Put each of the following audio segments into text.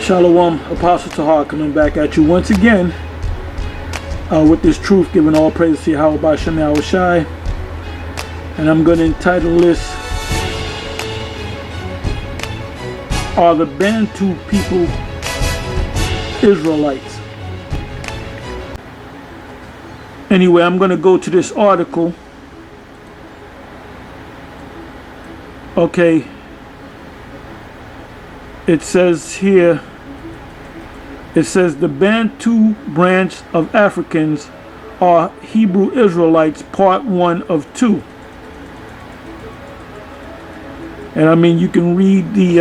Shalom, Apostle Tahar coming back at you once again with this truth, giving all praise to Yahweh B'Shem Yahweh Shai. And I'm going to entitle this, Are the Bantu People Israelites? Anyway, I'm going to go to this article. Okay. It says here, it says the Bantu branch of Africans are Hebrew Israelites, part 1 of 2. And I mean, you can read the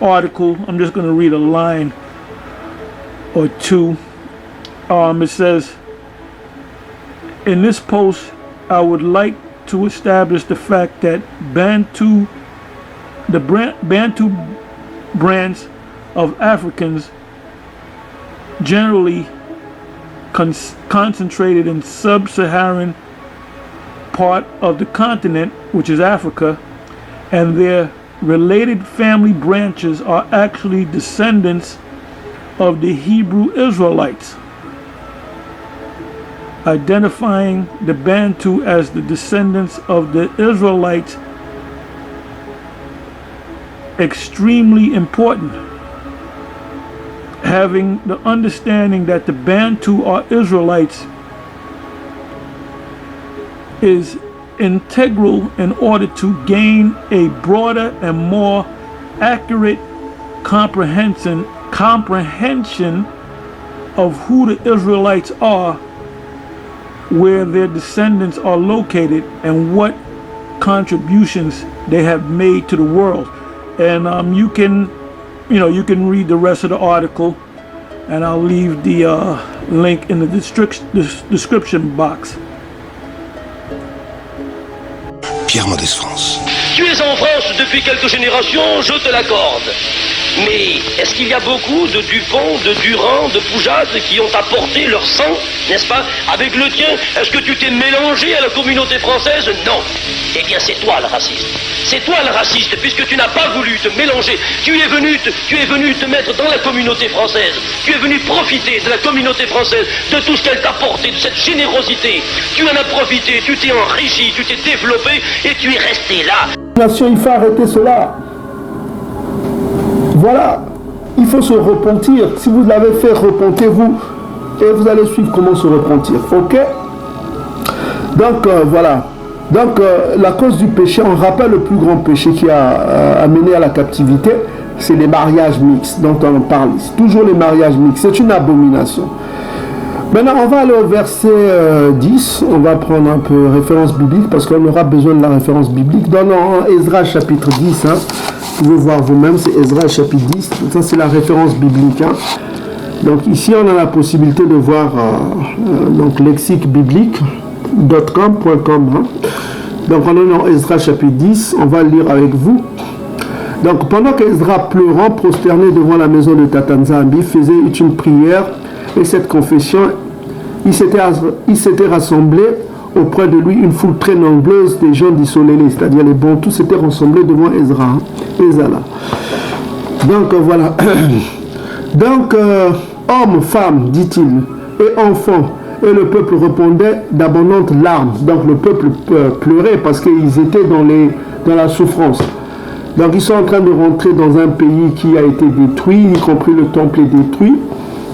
article. I'm just going to read a line or two. It says, in this post, I would like to establish the fact that Bantu branch of Africans generally concentrated in sub-Saharan part of the continent, which is Africa, and their related family branches are actually descendants of the Hebrew Israelites, identifying the Bantu as the descendants of the Israelites extremely important. Having the understanding that the Bantu are Israelites is integral in order to gain a broader and more accurate comprehension of who the Israelites are, where their descendants are located, and what contributions they have made to the world. And you can read the rest of the article, and I'll leave the link in the description box. Pierre Mendès France. Tu es en France depuis quelques générations, je te l'accorde. Mais est-ce qu'il y a beaucoup de Dupont, de Durand, de Poujade qui ont apporté leur sang, n'est-ce pas, avec le tien? Est-ce que tu t'es mélangé à la communauté française? Non. Eh bien, c'est toi le raciste. C'est toi le raciste, puisque tu n'as pas voulu te mélanger. Tu es venu te mettre dans la communauté française. Tu es venu profiter de la communauté française, de tout ce qu'elle t'a apporté, de cette générosité. Tu en as profité, tu t'es enrichi, tu t'es développé et tu es resté là. Il faut arrêter cela. Voilà, il faut se repentir. Si vous l'avez fait, repentez-vous et vous allez suivre comment se repentir. Ok? Donc voilà. Donc la cause du péché, on rappelle le plus grand péché qui a amené à la captivité, c'est les mariages mixtes dont on parle. C'est toujours les mariages mixtes. C'est une abomination. Maintenant, on va aller au verset 10. On va prendre un peu référence biblique parce qu'on aura besoin de la référence biblique. Dans Ezra chapitre 10, hein, vous pouvez voir vous-même, c'est Ezra chapitre 10. Ça, c'est la référence biblique. Hein. Donc ici, on a la possibilité de voir donc lexiquebiblique.com. Hein. Donc on est dans Ezra chapitre 10. On va lire avec vous. Donc pendant qu'Ezra, pleurant, prosterné devant la maison de Tatanzambi, faisait une prière et cette confession, il s'était rassemblé auprès de lui une foule très nombreuse des gens d'Issolélé, c'est-à-dire les Bantous s'étaient rassemblés devant Ezra, hein, Ezala. Donc voilà. Donc hommes, femmes, dit-il, et enfants, et le peuple répondait d'abondantes larmes. Donc le peuple pleurait parce qu'ils étaient dans la souffrance. Donc ils sont en train de rentrer dans un pays qui a été détruit, y compris le temple est détruit.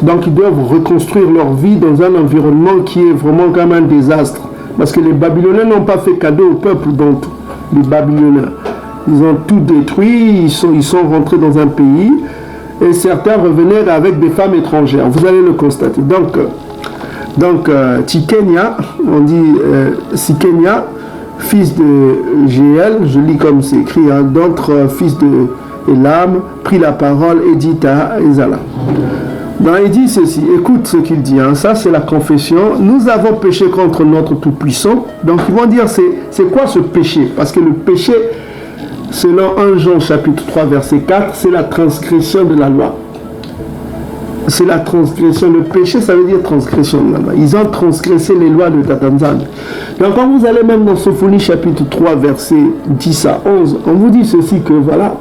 Donc ils doivent reconstruire leur vie dans un environnement qui est vraiment comme un désastre. Parce que les Babyloniens n'ont pas fait cadeau au peuple, donc les Babyloniens. Ils ont tout détruit, ils sont rentrés dans un pays et certains revenaient avec des femmes étrangères. Vous allez le constater. Donc Tikenia, on dit Sikenia, fils de Géel, je lis comme c'est écrit, hein, d'autres fils de Elam, prit la parole et dit à Ezala. Non, il dit ceci, écoute ce qu'il dit, hein, ça c'est la confession. Nous avons péché contre notre Tout-Puissant. Donc ils vont dire c'est quoi ce péché? Parce que le péché, selon 1 Jean chapitre 3 verset 4, c'est la transgression de la loi. C'est la transgression. Le péché, ça veut dire transgression de la loi. Ils ont transgressé les lois de Tatanzan. Donc quand vous allez même dans Sophonie chapitre 3 verset 10 à 11, on vous dit ceci que voilà,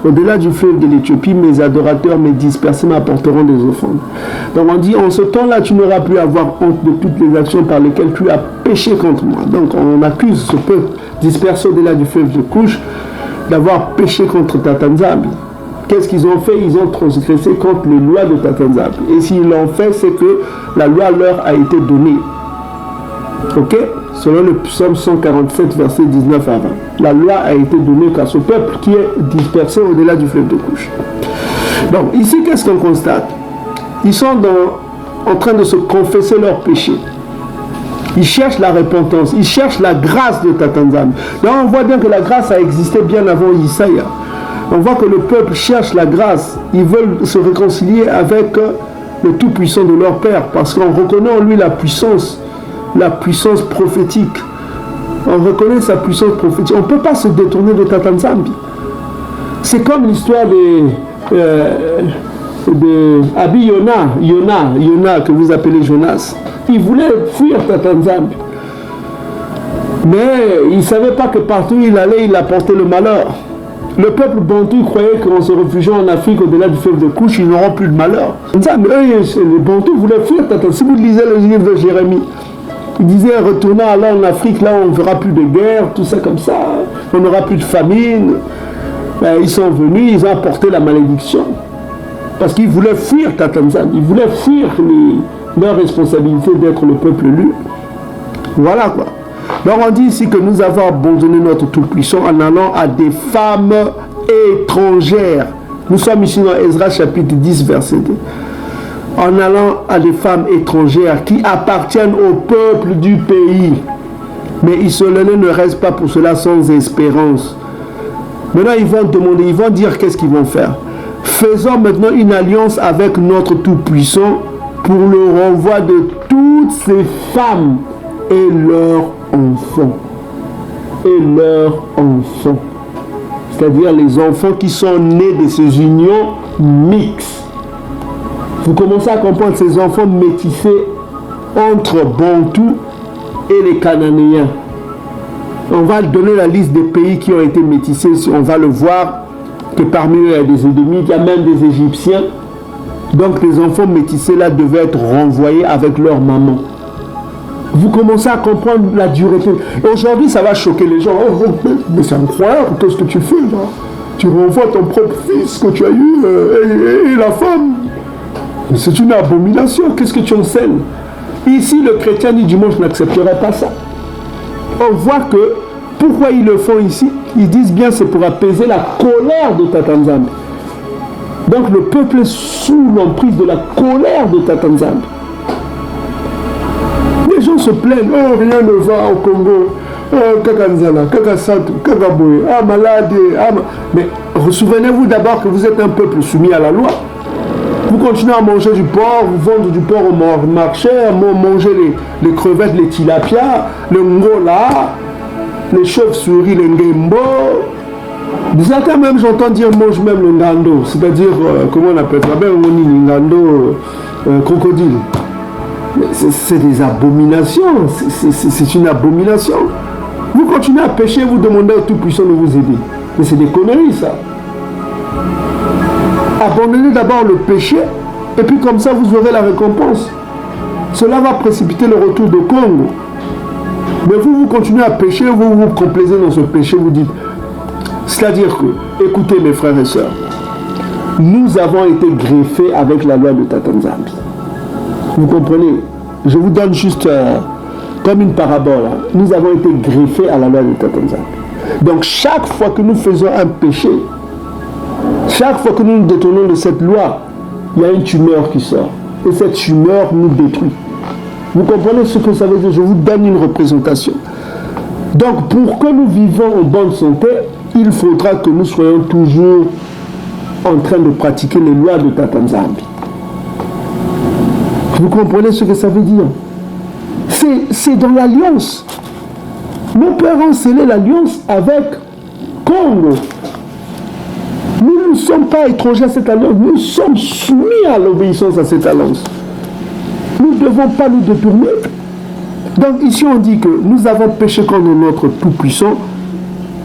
Au-delà du fleuve de l'Éthiopie, mes adorateurs, mes dispersés m'apporteront des offrandes. Donc on dit, en ce temps-là, tu n'auras plus à avoir honte de toutes les actions par lesquelles tu as péché contre moi. Donc on accuse ce peuple dispersé au-delà du fleuve de Couche d'avoir péché contre Tatanzambi. Qu'est-ce qu'ils ont fait? Ils ont transgressé contre les lois de Tatanzambi. Et s'ils l'ont fait, c'est que la loi leur a été donnée. Ok? Selon le psaume 147, verset 19 à 20. La loi a été donnée à ce peuple qui est dispersé au-delà du fleuve de Couche. Donc, ici, qu'est-ce qu'on constate? Ils sont en train de se confesser leurs péchés. Ils cherchent la repentance, ils cherchent la grâce de Tatanzambi. Là, on voit bien que la grâce a existé bien avant Isaïe. On voit que le peuple cherche la grâce. Ils veulent se réconcilier avec le Tout-Puissant de leur Père, parce qu'on reconnaît en lui la puissance prophétique. On reconnaît sa puissance prophétique. On ne peut pas se détourner de Tatanzambi. C'est comme l'histoire de Abi Yona, que vous appelez Jonas. Il voulait fuir Tatanzambi. Mais il ne savait pas que partout où il allait, il apportait le malheur. Le peuple bantou croyait qu'en se réfugiant en Afrique, au-delà du fleuve de Couche, ils n'auront plus de malheur. Mais eux, les bantous voulaient fuir Tatanzambi. Si vous lisez le livre de Jérémie, il disait, retournant alors en Afrique, là on ne verra plus de guerre, tout ça comme ça, on n'aura plus de famine. Ben, ils sont venus, ils ont apporté la malédiction. Parce qu'ils voulaient fuir Tatanzambi, ils voulaient fuir leur responsabilité d'être le peuple élu. Voilà quoi. Donc on dit ici que nous avons abandonné notre Tout-Puissant en allant à des femmes étrangères. Nous sommes ici dans Ezra chapitre 10, verset 2. En allant à des femmes étrangères qui appartiennent au peuple du pays. Mais Israël ne reste pas pour cela sans espérance. Maintenant, ils vont demander, ils vont dire qu'est-ce qu'ils vont faire. Faisons maintenant une alliance avec notre Tout-Puissant pour le renvoi de toutes ces femmes et leurs enfants. Et leurs enfants. C'est-à-dire les enfants qui sont nés de ces unions mixtes. Vous commencez à comprendre ces enfants métissés entre Bantou et les Cananéens. On va donner la liste des pays qui ont été métissés. On va le voir que parmi eux, il y a des Édomites, il y a même des Égyptiens. Donc les enfants métissés là devaient être renvoyés avec leur maman. Vous commencez à comprendre la dureté. Aujourd'hui, ça va choquer les gens. Oh, mais c'est incroyable, qu'est-ce que tu fais là? Tu renvoies ton propre fils que tu as eu et la femme. C'est une abomination. Qu'est-ce que tu enseignes? Ici, le chrétien dit du moins, je n'accepterai pas ça. On voit que, pourquoi ils le font ici? Ils disent bien c'est pour apaiser la colère de Tatanzambi. Donc le peuple est sous l'emprise de la colère de Tatanzambi. Les gens se plaignent, oh rien ne va au Congo, oh Kakanzala, Kakasatou, Kakaboye, ah malade, ah mais souvenez-vous d'abord que vous êtes un peuple soumis à la loi. Vous continuez à manger du porc, vous vendre du porc au marché, manger les crevettes, les tilapias, le ngola, les chauves-souris, les ngembo. Certains même, j'entends dire, mange même le ngando, c'est-à-dire, comment on appelle ça? Ben, on dit le ngando, crocodile. C'est des abominations, c'est une abomination. Vous continuez à pécher, vous demandez au Tout-Puissant de vous aider. Mais c'est des conneries, ça. Abandonnez d'abord le péché, et puis comme ça, vous aurez la récompense. Cela va précipiter le retour de Congo. Mais vous continuez à pécher, vous vous complaisez dans ce péché, vous dites... C'est-à-dire que, écoutez mes frères et sœurs, nous avons été greffés avec la loi de Tatanzambi. Vous comprenez? Je vous donne juste comme une parabole. Hein. Nous avons été greffés à la loi de Tatanzambi. Donc chaque fois que nous faisons un péché, chaque fois que nous nous détournons de cette loi, il y a une tumeur qui sort. Et cette tumeur nous détruit. Vous comprenez ce que ça veut dire? Je vous donne une représentation. Donc pour que nous vivons en bonne santé, il faudra que nous soyons toujours en train de pratiquer les lois de Tatanzambi. Vous comprenez ce que ça veut dire? C'est dans l'alliance. Nos parents ont scellé l'alliance avec Congo. Nous ne sommes pas étrangers à cette alliance, nous sommes soumis à l'obéissance à cette alliance. Nous ne devons pas nous détourner. Donc ici on dit que nous avons péché contre notre Tout-Puissant.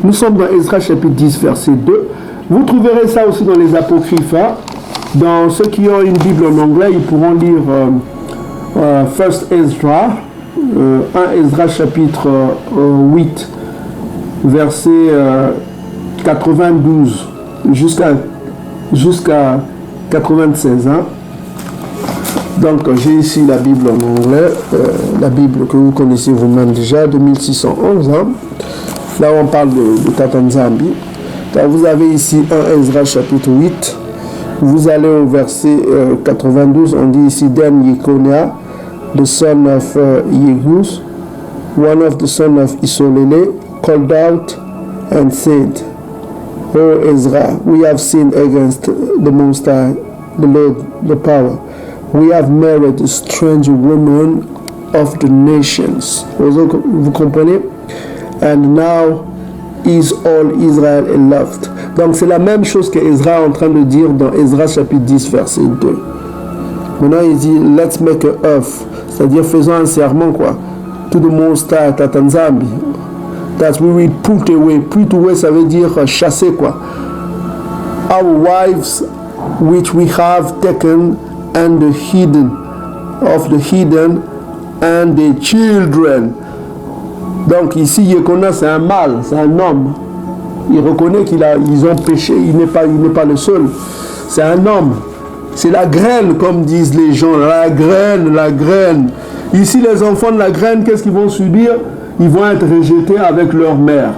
Nous sommes dans Ezra chapitre 10 verset 2. Vous trouverez ça aussi dans les apocryphes. Hein. Dans ceux qui ont une Bible en anglais, ils pourront lire First Ezra, 1 Ezra chapitre 8, verset 92 jusqu'à 96. Hein. Donc j'ai ici la Bible en anglais, la Bible que vous connaissez vous-même déjà, de 1611. Hein. Là on parle de Tata Nzambi. Donc, vous avez ici 1 Ezra chapitre 8. Vous allez au verset 92, on dit ici, Then Yekonia, the son of Yehus, one of the son of Isolele, called out and said, O Ezra, we have sinned against the Most High, the Lord, the power. We have married a strange woman of the nations. Vous comprenez? And now is all Israel loved. Donc c'est la même chose que Ezra est en train de dire dans Ezra chapitre 10 verset 2. Maintenant il dit let's make an oath, c'est-à-dire faisons un serment quoi. To the Most High, Tata Nzambi. That we will put away ça veut dire chasser quoi. Our wives which we have taken and the hidden and the children. Donc ici Yekona c'est un mâle, c'est un homme. Il reconnaît qu'ils ont péché, il n'est pas le seul. C'est un homme. C'est la graine, comme disent les gens. La graine. Ici, les enfants de la graine, qu'est-ce qu'ils vont subir? Ils vont être rejetés avec leur mère.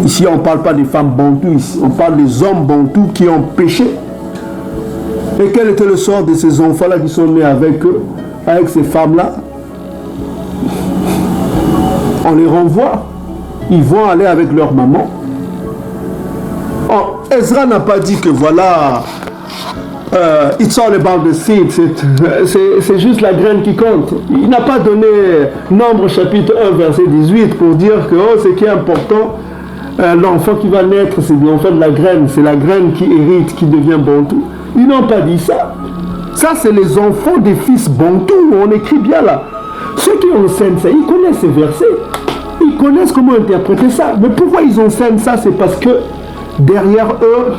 Ici, on ne parle pas des femmes bantoues, ici. On parle des hommes bantous qui ont péché. Et quel était le sort de ces enfants-là qui sont nés avec eux, avec ces femmes-là? On les renvoie. Ils vont aller avec leur maman. Oh, Ezra n'a pas dit que voilà, it's all about the seed, c'est juste la graine qui compte. Il n'a pas donné Nombre chapitre 1 verset 18 pour dire que oh, ce qui est important, l'enfant qui va naître, c'est l'enfant de la graine, c'est la graine qui hérite, qui devient bantou. Ils n'ont pas dit ça. Ça, c'est les enfants des fils bantous, on écrit bien là. Ceux qui enseignent ça, ils connaissent ces versets. Ils connaissent comment interpréter ça. Mais pourquoi ils enseignent ça? C'est parce que derrière eux,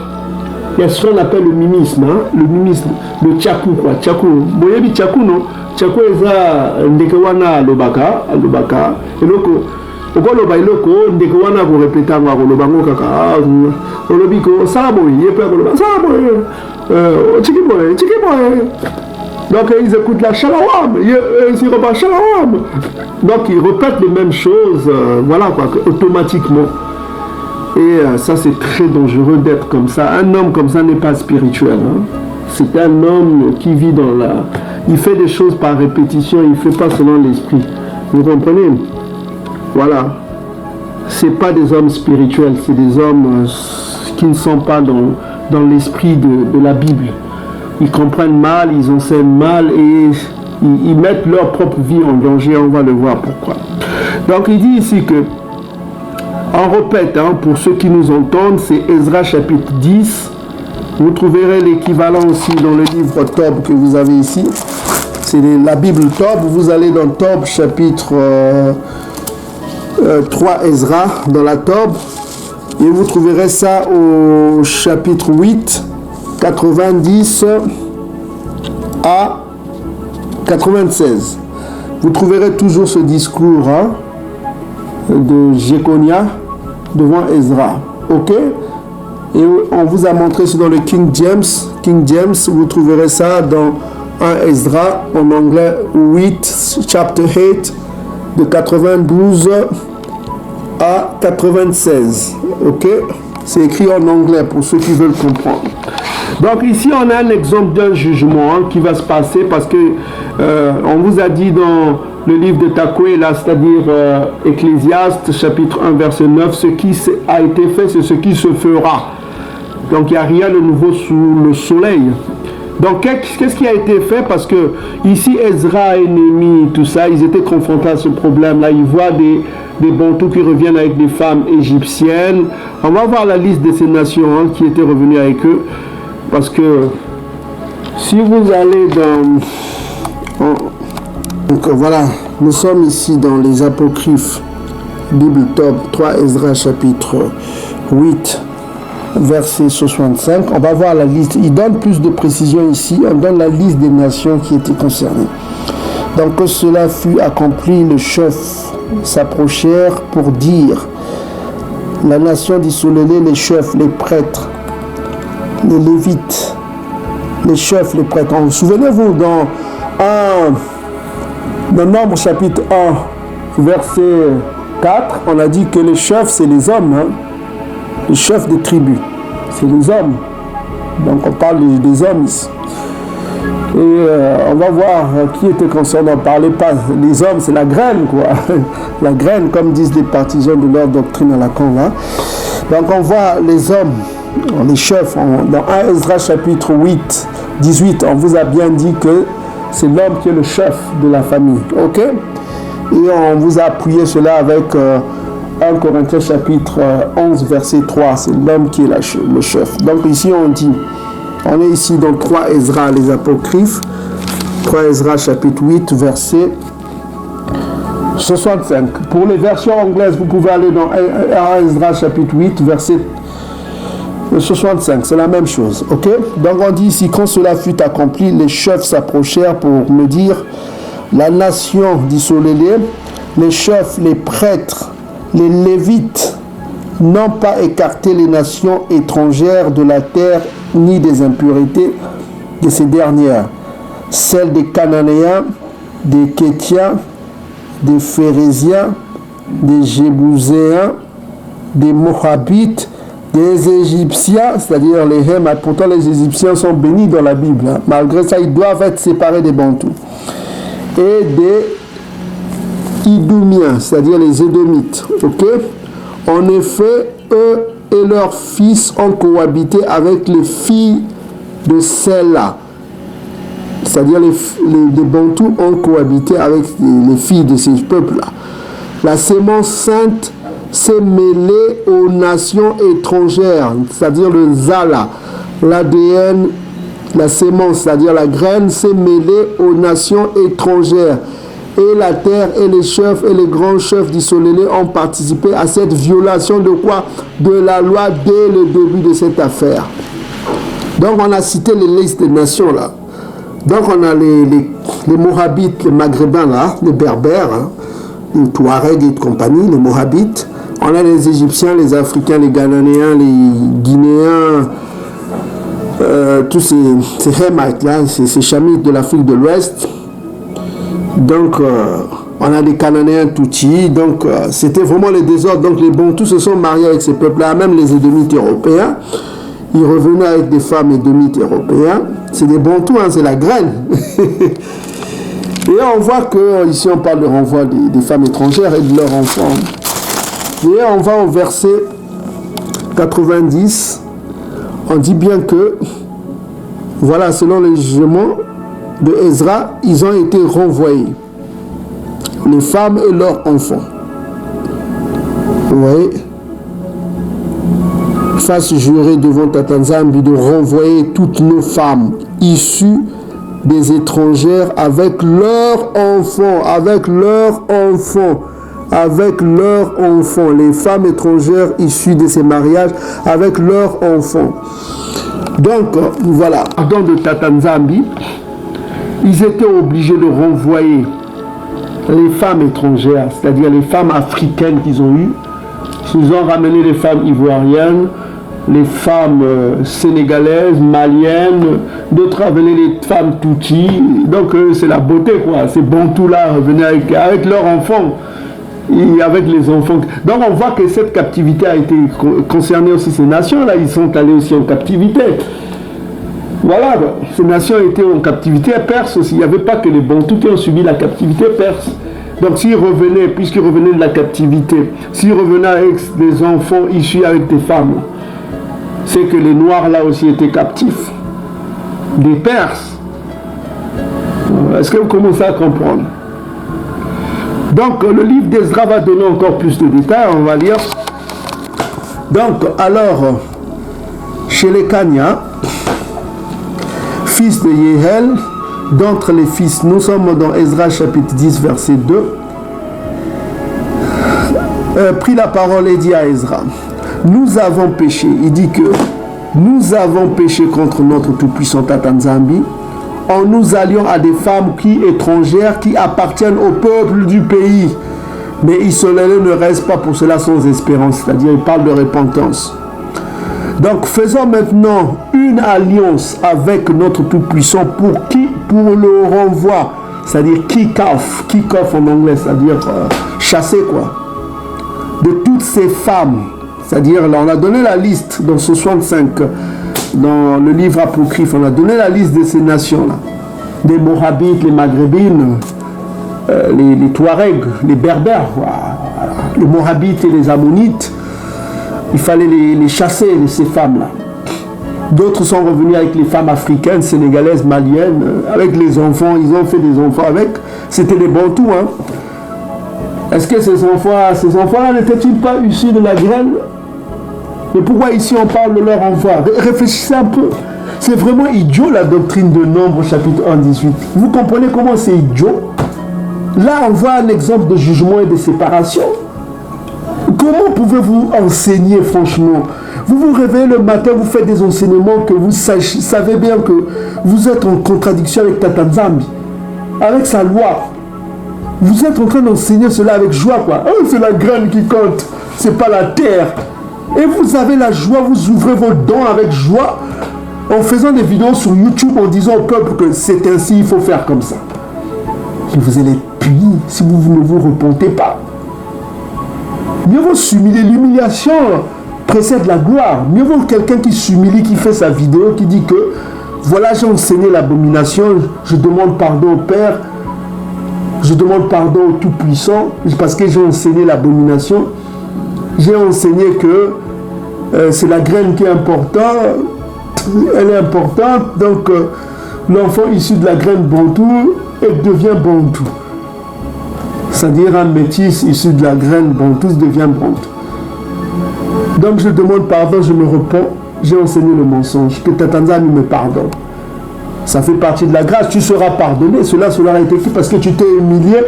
il y a ce qu'on appelle le mimisme. Hein? Le mimisme, le tchakou quoi. Tchakou. Vous voyez tchakou non? Tchakou est ndekewana lobaka. Et loko. Pourquoi le bail loko? Ndekewana pour répéter en le bango kaka. Olobiko. Ça boy. Il peut le ça boy. Tchiki boy. Donc ils écoutent la shalawam, ils repartent shalawam. Donc ils répètent les mêmes choses, voilà quoi, automatiquement. Et ça c'est très dangereux d'être comme ça. Un homme comme ça n'est pas spirituel. Hein. C'est un homme qui vit dans la... Il fait des choses par répétition, il ne fait pas selon l'esprit. Vous comprenez? Voilà. C'est pas des hommes spirituels, c'est des hommes qui ne sont pas dans l'esprit de la Bible. Ils comprennent mal, ils enseignent mal et ils mettent leur propre vie en danger. On va le voir pourquoi. Donc il dit ici que, on répète, hein, pour ceux qui nous entendent, c'est Ezra chapitre 10. Vous trouverez l'équivalent aussi dans le livre Tob que vous avez ici. C'est la Bible Tob. Vous allez dans Tob chapitre 3 Ezra, dans la Tob. Et vous trouverez ça au chapitre 8. 90 à 96. Vous trouverez toujours ce discours hein, de Jéconia devant Ezra. Ok? Et on vous a montré ça dans le King James. King James, vous trouverez ça dans 1 Ezra en anglais 8, chapter 8, de 92 à 96. Ok? C'est écrit en anglais pour ceux qui veulent comprendre. Donc ici on a un exemple d'un jugement hein, qui va se passer parce que on vous a dit dans le livre de Takoué là, c'est-à-dire Ecclésiaste chapitre 1 verset 9, ce qui a été fait c'est ce qui se fera. Donc il n'y a rien de nouveau sous le soleil. Donc qu'est-ce qui a été fait? Parce que ici Ezra et Néhémie, tout ça, ils étaient confrontés à ce problème là. Ils voient des bantous qui reviennent avec des femmes égyptiennes. On va voir la liste de ces nations hein, qui étaient revenues avec eux. Parce que si vous allez dans... Donc voilà, nous sommes ici dans les apocryphes, Bible Top 3 Ezra chapitre 8 verset 65. On va voir la liste. Il donne plus de précision ici. On donne la liste des nations qui étaient concernées. Donc que cela fut accompli, les chefs s'approchèrent pour dire: la nation d'Israël, les chefs, les prêtres, les lévites, les chefs, les prêtres. Souvenez-vous, dans Nombre chapitre 1, verset 4, on a dit que les chefs, c'est les hommes, hein? Les chefs des tribus, c'est les hommes. Donc on parle des hommes ici. Et on va voir qui était concerné. On ne parlait pas, les hommes, c'est la graine, quoi. La graine, comme disent les partisans de leur doctrine à la con, là. Donc on voit les hommes, les chefs. Dans 1 Esdras chapitre 8, 18, on vous a bien dit que c'est l'homme qui est le chef de la famille. Ok? Et on vous a appuyé cela avec 1 Corinthiens chapitre 11, verset 3. C'est l'homme qui est le chef. Donc ici on dit, on est ici dans 3 Esdras, les apocryphes. 3 Esdras chapitre 8, verset 65. Pour les versions anglaises, vous pouvez aller dans 1 Esdras chapitre 8, verset 65. C'est la même chose. Ok? Donc on dit ici, quand cela fut accompli, les chefs s'approchèrent pour me dire: la nation d'Israël, les chefs, les prêtres, les lévites n'ont pas écarté les nations étrangères de la terre ni des impuretés de ces dernières, celles des Cananéens, des Kétiens, des Phérésiens, des Jébuséens, des Moabites, des Égyptiens, c'est-à-dire les Hémites. Pourtant les Égyptiens sont bénis dans la Bible, hein. Malgré ça ils doivent être séparés des Bantous. Et des Idumiens, c'est-à-dire les Édomites. Ok? En effet, eux et leurs fils ont cohabité avec les filles de celles-là. C'est-à-dire les Bantous ont cohabité avec les filles de ces peuples-là. La sémence sainte s'est mêlée aux nations étrangères, c'est-à-dire le Zala. L'ADN, la sémence, c'est-à-dire la graine, s'est mêlée aux nations étrangères. Et la terre et les chefs et les grands chefs d'Israël ont participé à cette violation de quoi? De la loi dès le début de cette affaire. Donc on a cité les listes des nations là. Donc on a les Moabites, les Maghrébins là, les Berbères, hein, les Touaregs et compagnie, les Moabites. On a les Égyptiens, les Africains, les Ghanéens, les Guinéens, tous ces Hémites là, ces Chamites de l'Afrique de l'Ouest. Donc, on a des Cananéens Tutsi, donc c'était vraiment les désordres. Donc, les Bantous se sont mariés avec ces peuples-là, même les Édomites européens. Ils revenaient avec des femmes Édomites européens. C'est des Bantous, hein, c'est la graine. Et on voit que ici on parle de renvoi des femmes étrangères et de leurs enfants. Et on va au verset 90. On dit bien que, voilà, selon les jugements de Ezra, ils ont été renvoyés, les femmes et leurs enfants. Vous voyez, fasse jurer devant Tatanzambi de renvoyer toutes nos femmes issues des étrangères avec leurs enfants, avec leurs enfants, avec leurs enfants, les femmes étrangères issues de ces mariages avec leurs enfants. Donc voilà, dans de Tatanzambi, ils étaient obligés de renvoyer les femmes étrangères, c'est-à-dire les femmes africaines qu'ils ont eues. Ils ont ramené les femmes ivoiriennes, les femmes sénégalaises, maliennes, d'autres ramenaient les femmes Tutsi. Donc c'est la beauté quoi, ces Bantous-là revenaient avec leurs enfants et avec les enfants. Donc on voit que cette captivité a été concernée aussi ces nations-là, ils sont allés aussi en captivité. Voilà, ces nations étaient en captivité perse aussi. Il n'y avait pas que les Bantous qui ont subi la captivité perse. Donc s'ils revenaient, puisqu'ils revenaient de la captivité, s'ils revenaient avec des enfants issus avec des femmes, c'est que les Noirs là aussi étaient captifs. Des Perses. Est-ce que vous commencez à comprendre? Donc le livre d'Ezra va donner encore plus de détails, on va lire. Donc alors, chez les Kanya, fils de Yehel, d'entre les fils, nous sommes dans Ezra chapitre 10 verset 2, prit la parole et dit à Ezra: nous avons péché. Il dit que nous avons péché contre notre tout-puissant Tata Nzambi en nous alliant à des femmes étrangères qui appartiennent au peuple du pays. Mais Israël ne reste pas pour cela sans espérance. C'est-à-dire, il parle de repentance. Donc, faisons maintenant une alliance avec notre Tout-Puissant pour qui? Pour le renvoi. C'est-à-dire kick-off en anglais, c'est-à-dire chasser quoi. De toutes ces femmes. C'est-à-dire, là, on a donné la liste dans 65, dans le livre apocryphe, on a donné la liste de ces nations-là. Les Moabites, les Maghrébines, les Touaregs, les Berbères, voilà. Les Moabites et les Ammonites. Il fallait les chasser, ces femmes-là. D'autres sont revenus avec les femmes africaines, sénégalaises, maliennes, avec les enfants. Ils ont fait des enfants avec. C'était des Bantous. Hein. Est-ce que ces enfants-là n'étaient-ils pas issus de la graine? Mais pourquoi ici on parle de leur envoi? Réfléchissez un peu. C'est vraiment idiot la doctrine de Nombre, chapitre 1, 18. Vous comprenez comment c'est idiot? Là, on voit un exemple de jugement et de séparation. Comment pouvez-vous enseigner, franchement? Vous vous réveillez le matin, vous faites des enseignements que vous savez bien que vous êtes en contradiction avec Tata Nzambi, avec sa loi. Vous êtes en train d'enseigner cela avec joie, quoi. Oh, c'est la graine qui compte, c'est pas la terre. Et vous avez la joie, vous ouvrez vos dents avec joie en faisant des vidéos sur YouTube en disant au peuple que c'est ainsi, il faut faire comme ça. Et vous allez être puni si vous ne vous repentez pas. Mieux vaut s'humilier. L'humiliation précède la gloire. Mieux vaut quelqu'un qui s'humilie, qui fait sa vidéo, qui dit que voilà, j'ai enseigné l'abomination, je demande pardon au Père, je demande pardon au Tout-Puissant, parce que j'ai enseigné l'abomination. J'ai enseigné que c'est la graine qui est importante, elle est importante, donc l'enfant issu de la graine bantou, elle devient bantou. C'est-à-dire un métis issu de la graine bantou devient bantou. Donc je demande pardon, je me repens, j'ai enseigné le mensonge, que Tata Nzambi me pardonne. Ça fait partie de la grâce, tu seras pardonné, cela a été fait parce que tu t'es humilié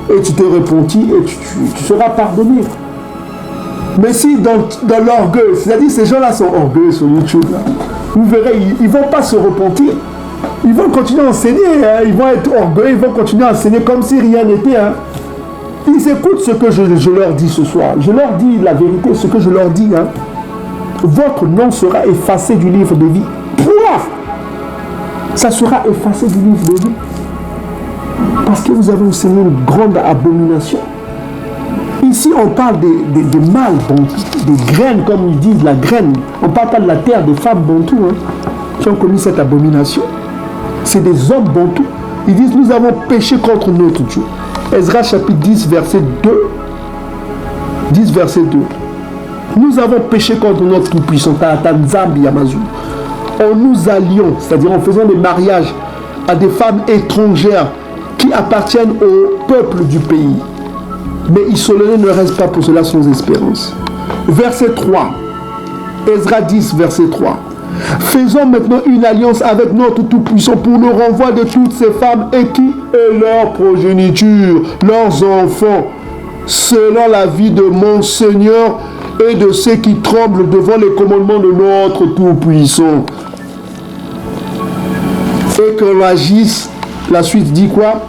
et tu t'es repenti et tu seras pardonné. Mais si dans l'orgueil, c'est-à-dire ces gens-là sont orgueilleux sur YouTube, là, vous verrez, ils ne vont pas se repentir. Ils vont continuer à enseigner, hein, ils vont être orgueilleux, ils vont continuer à enseigner comme si rien n'était. Hein. Ils écoutent ce que je leur dis ce soir. Je leur dis la vérité, ce que je leur dis. Hein. Votre nom sera effacé du livre de vie. Pourquoi? Ça sera effacé du livre de vie. Parce que vous avez enseigné une grande abomination. Ici, on parle des mâles bantous, des graines, comme ils disent, la graine. On ne parle pas de la terre, des femmes bantous, hein, qui ont commis cette abomination. C'est des hommes bantous. Ils disent, nous avons péché contre notre Dieu. Ezra chapitre 10, verset 2. 10, verset 2. Nous avons péché contre notre tout-puissant, Tata Nzambi Amazou. En nous allions, c'est-à-dire en faisant des mariages à des femmes étrangères qui appartiennent au peuple du pays. Mais Israël ne reste pas pour cela sans espérance. Verset 3. Ezra 10, verset 3. Faisons maintenant une alliance avec notre Tout-Puissant pour le renvoi de toutes ces femmes et qui est leur progéniture, leurs enfants, selon la vie de mon Seigneur et de ceux qui tremblent devant les commandements de notre Tout-Puissant. Et que l'on agisse, la suite dit quoi?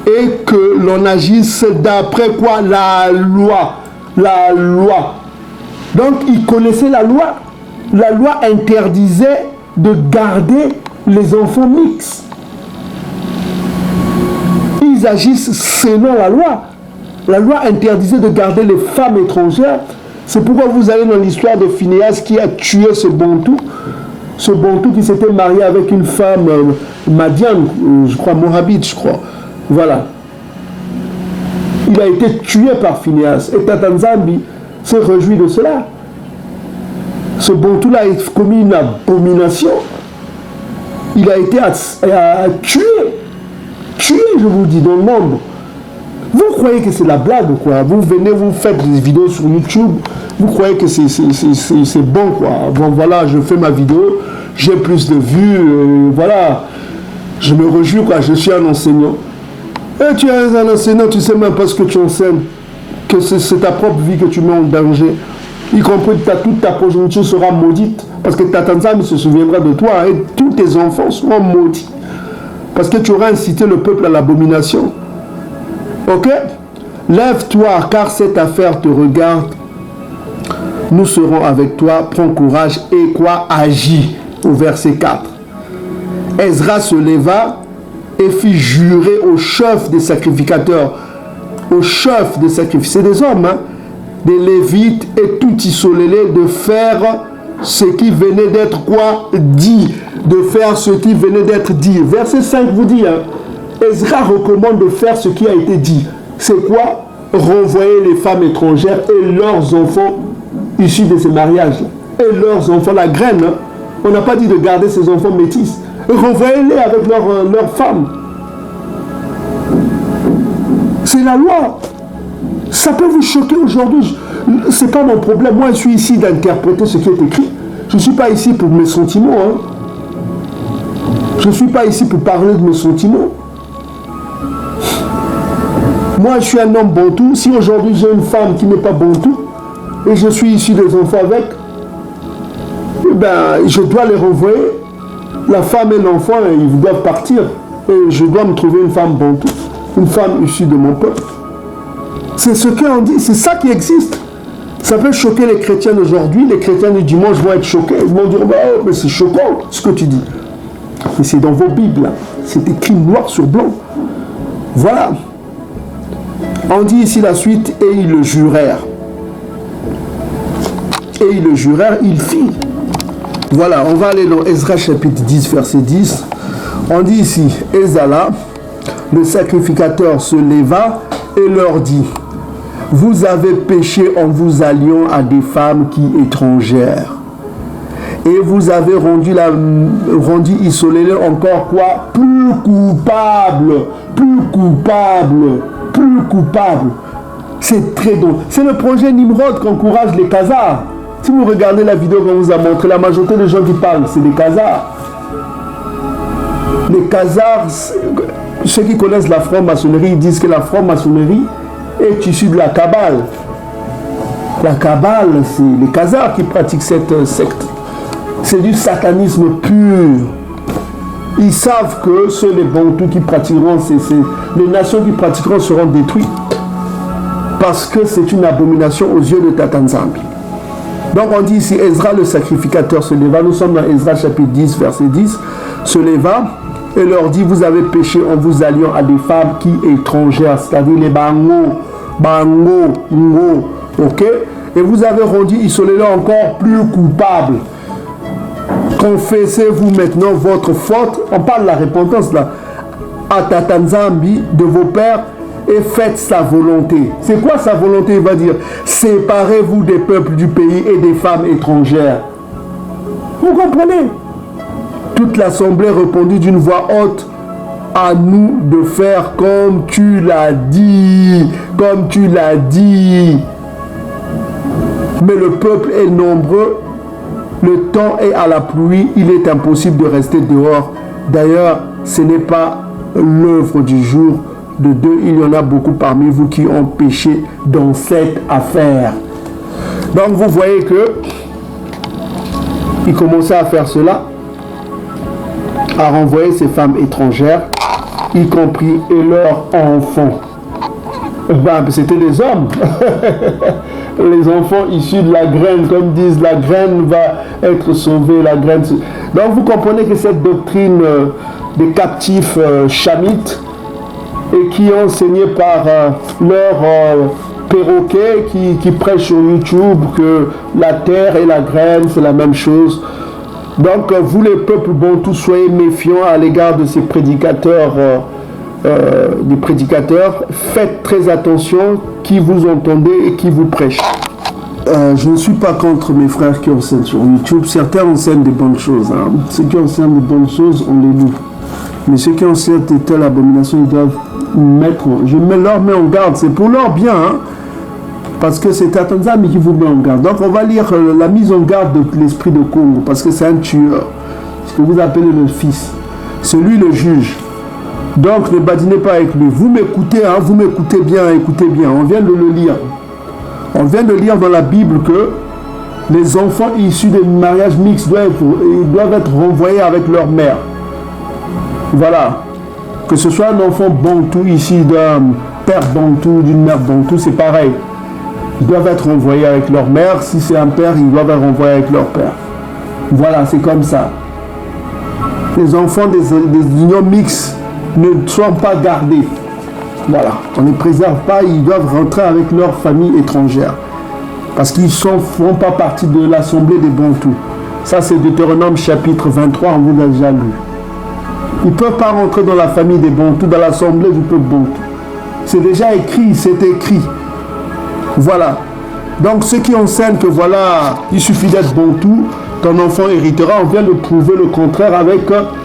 Et que l'on agisse d'après quoi? La loi. La loi. Donc, ils connaissaient la loi. La loi interdisait de garder les enfants mixtes. Ils agissent selon la loi. La loi interdisait de garder les femmes étrangères. C'est pourquoi vous allez dans l'histoire de Phinéas qui a tué ce bantou. Ce bantou qui s'était marié avec une femme madiane, je crois, moabite, je crois. Voilà. Il a été tué par Phinéas. Et Tata Nzambi s'est réjoui de cela. Ce bantou-là a commis une abomination. Il a été tué. Tué, je vous dis, dans le monde. Vous croyez que c'est la blague, quoi. Vous venez, vous faites des vidéos sur YouTube. Vous croyez que c'est bon, quoi. Bon, voilà, je fais ma vidéo. J'ai plus de vues. Voilà. Je me réjouis, quoi. Je suis un enseignant. Et tu es un enseignant, tu ne sais même pas ce que tu enseignes. Que c'est ta propre vie que tu mets en danger. y compris toute ta progéniture sera maudite, parce que Tatanzam se souviendra de toi, et tous tes enfants seront maudits, parce que tu auras incité le peuple à l'abomination. Ok? Lève-toi, car cette affaire te regarde. Nous serons avec toi, prends courage, et quoi? Agis. Au verset 4. Ezra se leva et fit jurer au chef des sacrificateurs, au chef des sacrificateurs, c'est des hommes, hein, des Lévites et tout Isolélé, de faire ce qui venait d'être quoi? Dit. De faire ce qui venait d'être dit. Verset 5 vous dit, hein, Ezra recommande de faire ce qui a été dit. C'est quoi? Renvoyer les femmes étrangères et leurs enfants issus de ces mariages. Et leurs enfants, la graine. Hein. On n'a pas dit de garder ces enfants métis. Renvoyez-les avec leurs femmes. C'est la loi. Ça peut vous choquer aujourd'hui. C'est pas mon problème. Moi, je suis ici d'interpréter ce qui est écrit. Je ne suis pas ici pour mes sentiments. Hein. Je ne suis pas ici pour parler de mes sentiments. Moi, je suis un homme bantou. Si aujourd'hui j'ai une femme qui n'est pas bantou et je suis issu des enfants avec, eh ben, je dois les renvoyer. La femme et l'enfant, ils doivent partir. Et je dois me trouver une femme bantou, une femme issue de mon peuple. C'est ce qu'on dit, c'est ça qui existe. Ça peut choquer les chrétiens d'aujourd'hui. Les chrétiens du dimanche vont être choqués. Ils vont dire, oh, mais c'est choquant ce que tu dis. Mais c'est dans vos Bibles. C'est écrit noir sur blanc. Voilà. On dit ici la suite, et ils le jurèrent. Et ils le jurèrent, ils firent. Voilà, on va aller dans Ezra chapitre 10, verset 10. On dit ici, Ezala, le sacrificateur, se leva et leur dit, vous avez péché en vous alliant à des femmes qui étrangères. Et vous avez rendu Isolélé encore quoi? Plus coupable, plus coupable, plus coupable. C'est très drôle. C'est le projet Nimrod qui encourage les Khazars. Si vous regardez la vidéo qu'on vous a montré, la majorité des gens qui parlent, c'est des Khazars. Les Khazars, ceux qui connaissent la franc-maçonnerie, ils disent que la franc-maçonnerie est issue de la Kabbale. La Kabbale, c'est les Khazars qui pratiquent cette secte. C'est du satanisme pur. Ils savent que ceux les Bantous qui pratiqueront, les nations qui pratiqueront seront détruites. Parce que c'est une abomination aux yeux de Tatanzambi. Donc on dit ici, Ezra le sacrificateur se leva, nous sommes dans Ezra chapitre 10, verset 10, se leva et leur dit, vous avez péché en vous alliant à des femmes qui étrangères, c'est-à-dire les bango, ok? Et vous avez rendu Isolélé encore plus coupable. Confessez-vous maintenant votre faute, on parle de la repentance là, à Tatanzambi de vos pères, et faites sa volonté. C'est quoi sa volonté? Il va dire, séparez-vous des peuples du pays et des femmes étrangères. Vous comprenez? Toute l'assemblée répondit d'une voix haute, à nous de faire comme tu l'as dit, comme tu l'as dit. Mais le peuple est nombreux, le temps est à la pluie, il est impossible de rester dehors. D'ailleurs, ce n'est pas l'œuvre du jour de deux, il y en a beaucoup parmi vous qui ont péché dans cette affaire. Donc vous voyez que il commençait à faire cela, à renvoyer ces femmes étrangères, y compris et leurs enfants. Ben, c'était des hommes. Les enfants issus de la graine, comme disent, la graine va être sauvée, la graine. Donc vous comprenez que cette doctrine des captifs chamites, et qui est enseigné par leurs perroquets qui prêchent sur YouTube que la terre et la graine c'est la même chose. Donc vous les peuples bantous, soyez méfiants à l'égard de ces prédicateurs, des prédicateurs. Faites très attention qui vous entendez et qui vous prêchent. Je ne suis pas contre mes frères qui enseignent sur YouTube. Certains enseignent des bonnes choses. Hein. Ceux qui enseignent des bonnes choses, on les loue. Mais ceux qui enseignent de telles abominations, ils doivent je leur mets en garde, c'est pour leur bien, hein, parce que c'est Tatanzambi qui vous met en garde. Donc on va lire la mise en garde de l'esprit de Congo, parce que c'est un tueur, ce que vous appelez le fils, c'est lui le juge. Donc ne badinez pas avec lui. Vous m'écoutez, hein, vous m'écoutez bien, écoutez bien, on vient de le lire. On vient de lire dans la Bible que les enfants issus des mariages mixtes doivent être renvoyés avec leur mère. Voilà. Que ce soit un enfant bantou issu d'un père bantou, d'une mère bantou, c'est pareil. Ils doivent être renvoyés avec leur mère. Si c'est un père, ils doivent être renvoyés avec leur père. Voilà, c'est comme ça. Les enfants des unions mixtes ne sont pas gardés. Voilà, on ne les préserve pas, ils doivent rentrer avec leur famille étrangère. Parce qu'ils ne font pas partie de l'assemblée des Bantous. Ça, c'est Deutéronome chapitre 23, on vous l'a déjà lu. Ils ne peuvent pas rentrer dans la famille des Bantous, dans l'assemblée du peuple Bantou. C'est déjà écrit, c'est écrit. Voilà. Donc, ceux qui enseignent que voilà, il suffit d'être Bantou, ton enfant héritera, on vient de prouver le contraire avec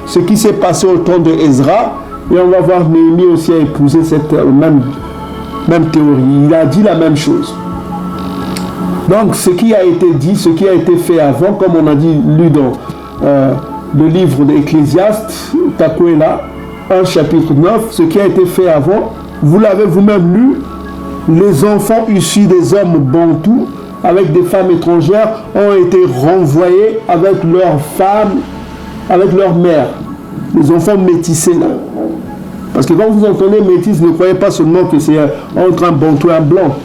ce qui s'est passé au temps de Ezra. Et on va voir Néhémie aussi a épousé cette même théorie. Il a dit la même chose. Donc, ce qui a été dit, ce qui a été fait avant, comme on a dit, lu dans le livre d'Ecclésiaste, Takuela, 1 chapitre 9, ce qui a été fait avant, vous l'avez vous-même lu, les enfants issus des hommes bantous, avec des femmes étrangères, ont été renvoyés avec leurs femmes, avec leur mère. Les enfants métissés là. Parce que quand vous entendez métis, ne croyez pas seulement que c'est entre un bantou et un blanc.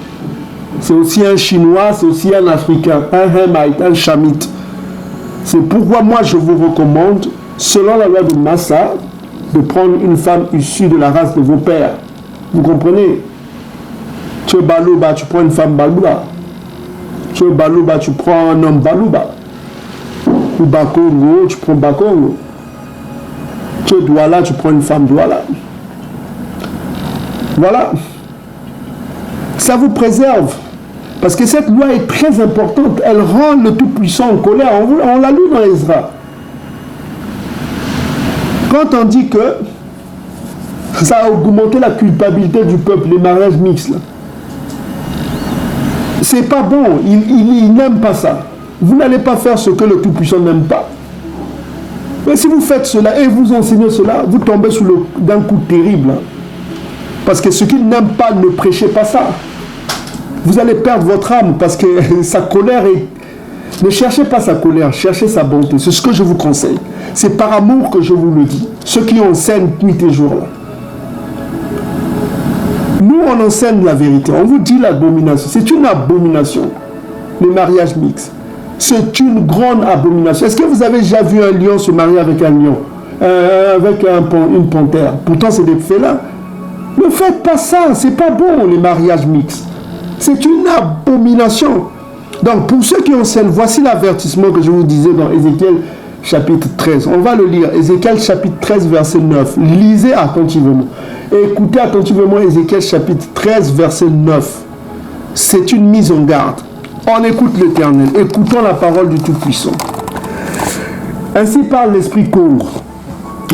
C'est aussi un chinois, c'est aussi un africain, un Hamite, un chamite. C'est pourquoi moi je vous recommande, selon la loi de Massa, de prendre une femme issue de la race de vos pères. Vous comprenez? Tu es Balouba, tu prends une femme Balouba. Tu es Balouba, tu prends un homme Balouba. Ou Bakongo, tu prends Bakongo. Tu es Douala, tu prends une femme Douala. Voilà. Ça vous préserve. Parce que cette loi est très importante. Elle rend le Tout-Puissant en colère. On l'a lu dans Ezra. Quand on dit que ça a augmenté la culpabilité du peuple, les mariages mixtes, c'est pas bon. Il n'aime pas ça. Vous n'allez pas faire ce que le Tout-Puissant n'aime pas. Mais si vous faites cela et vous enseignez cela, vous tombez sous d'un coup terrible. Parce que ce qu'il n'aime pas, ne prêchez pas ça. Vous allez perdre votre âme parce que sa colère est... Ne cherchez pas sa colère, cherchez sa bonté. C'est ce que je vous conseille. C'est par amour que je vous le dis. Ceux qui enseignent nuit et jour là. Nous, on enseigne la vérité. On vous dit l'abomination. C'est une abomination. Les mariages mixtes. C'est une grande abomination. Est-ce que vous avez déjà vu un lion se marier avec un lion? Avec une panthère? Pourtant, c'est des félins. Ne faites pas ça. C'est pas bon, les mariages mixtes. C'est une abomination. Donc, pour ceux qui enseignent, voici l'avertissement que je vous disais dans Ézéchiel chapitre 13. On va le lire. Ézéchiel chapitre 13, verset 9. Lisez attentivement. Et écoutez attentivement Ézéchiel chapitre 13, verset 9. C'est une mise en garde. On écoute l'Éternel. Écoutons la parole du Tout-Puissant. Ainsi parle l'Esprit court.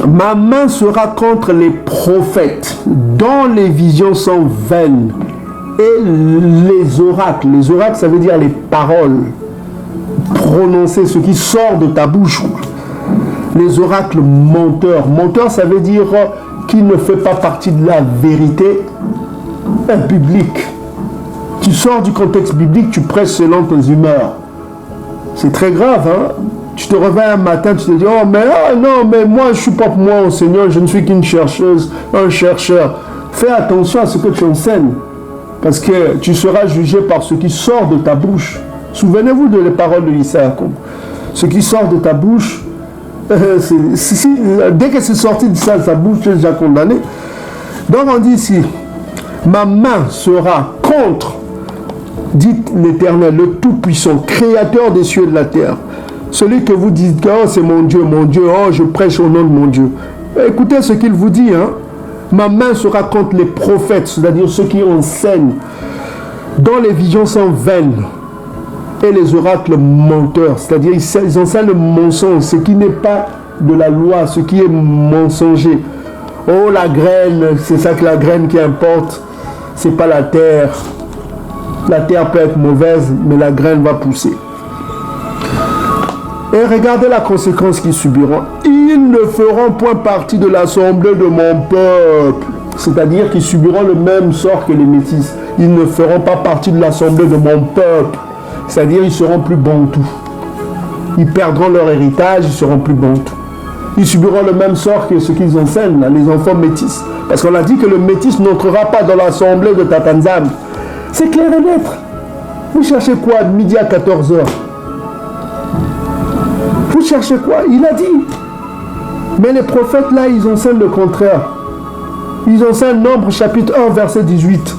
Ma main sera contre les prophètes, dont les visions sont vaines. Et les oracles. Les oracles, ça veut dire les paroles prononcées, ce qui sort de ta bouche. Les oracles menteurs. Menteur, ça veut dire qui ne fait pas partie de la vérité biblique. Tu sors du contexte biblique, tu prêches selon tes humeurs. C'est très grave, hein? Tu te réveilles un matin, tu te dis, oh, mais non, mais moi, je ne suis pas pour moi, Seigneur, je ne suis qu'une chercheuse, un chercheur. Fais attention à ce que tu enseignes. Parce que tu seras jugé par ce qui sort de ta bouche. Souvenez-vous de les paroles de l'Isaac. Ce qui sort de ta bouche, dès que c'est sorti de sa bouche, tu es déjà condamné. Donc on dit ici, ma main sera contre, dit l'Éternel, le Tout-Puissant, créateur des cieux et de la terre. Celui que vous dites, oh c'est mon Dieu, oh je prêche au nom de mon Dieu. Écoutez ce qu'il vous dit, hein. Ma main sera contre les prophètes, c'est-à-dire ceux qui enseignent, dont les visions sont vaines, et les oracles menteurs, c'est-à-dire ils enseignent le mensonge, ce qui n'est pas de la loi, ce qui est mensonger. Oh la graine, c'est ça que la graine qui importe, c'est pas la terre. La terre peut être mauvaise, mais la graine va pousser. Et regardez la conséquence qu'ils subiront. Ils ne feront point partie de l'assemblée de mon peuple. C'est-à-dire qu'ils subiront le même sort que les métis. Ils ne feront pas partie de l'assemblée de mon peuple. c'est-à-dire ils seront plus bantous. Ils perdront leur héritage, ils seront plus bantous. Ils subiront le même sort que ce qu'ils enseignent, là, les enfants métis. Parce qu'on a dit que le métis n'entrera pas dans l'assemblée de Tatanzambi. C'est clair et net. Vous cherchez quoi midi à 14h? Vous cherchez quoi? Il a dit. Mais les prophètes là, ils enseignent le contraire. Ils enseignent Nombre chapitre 1 verset 18.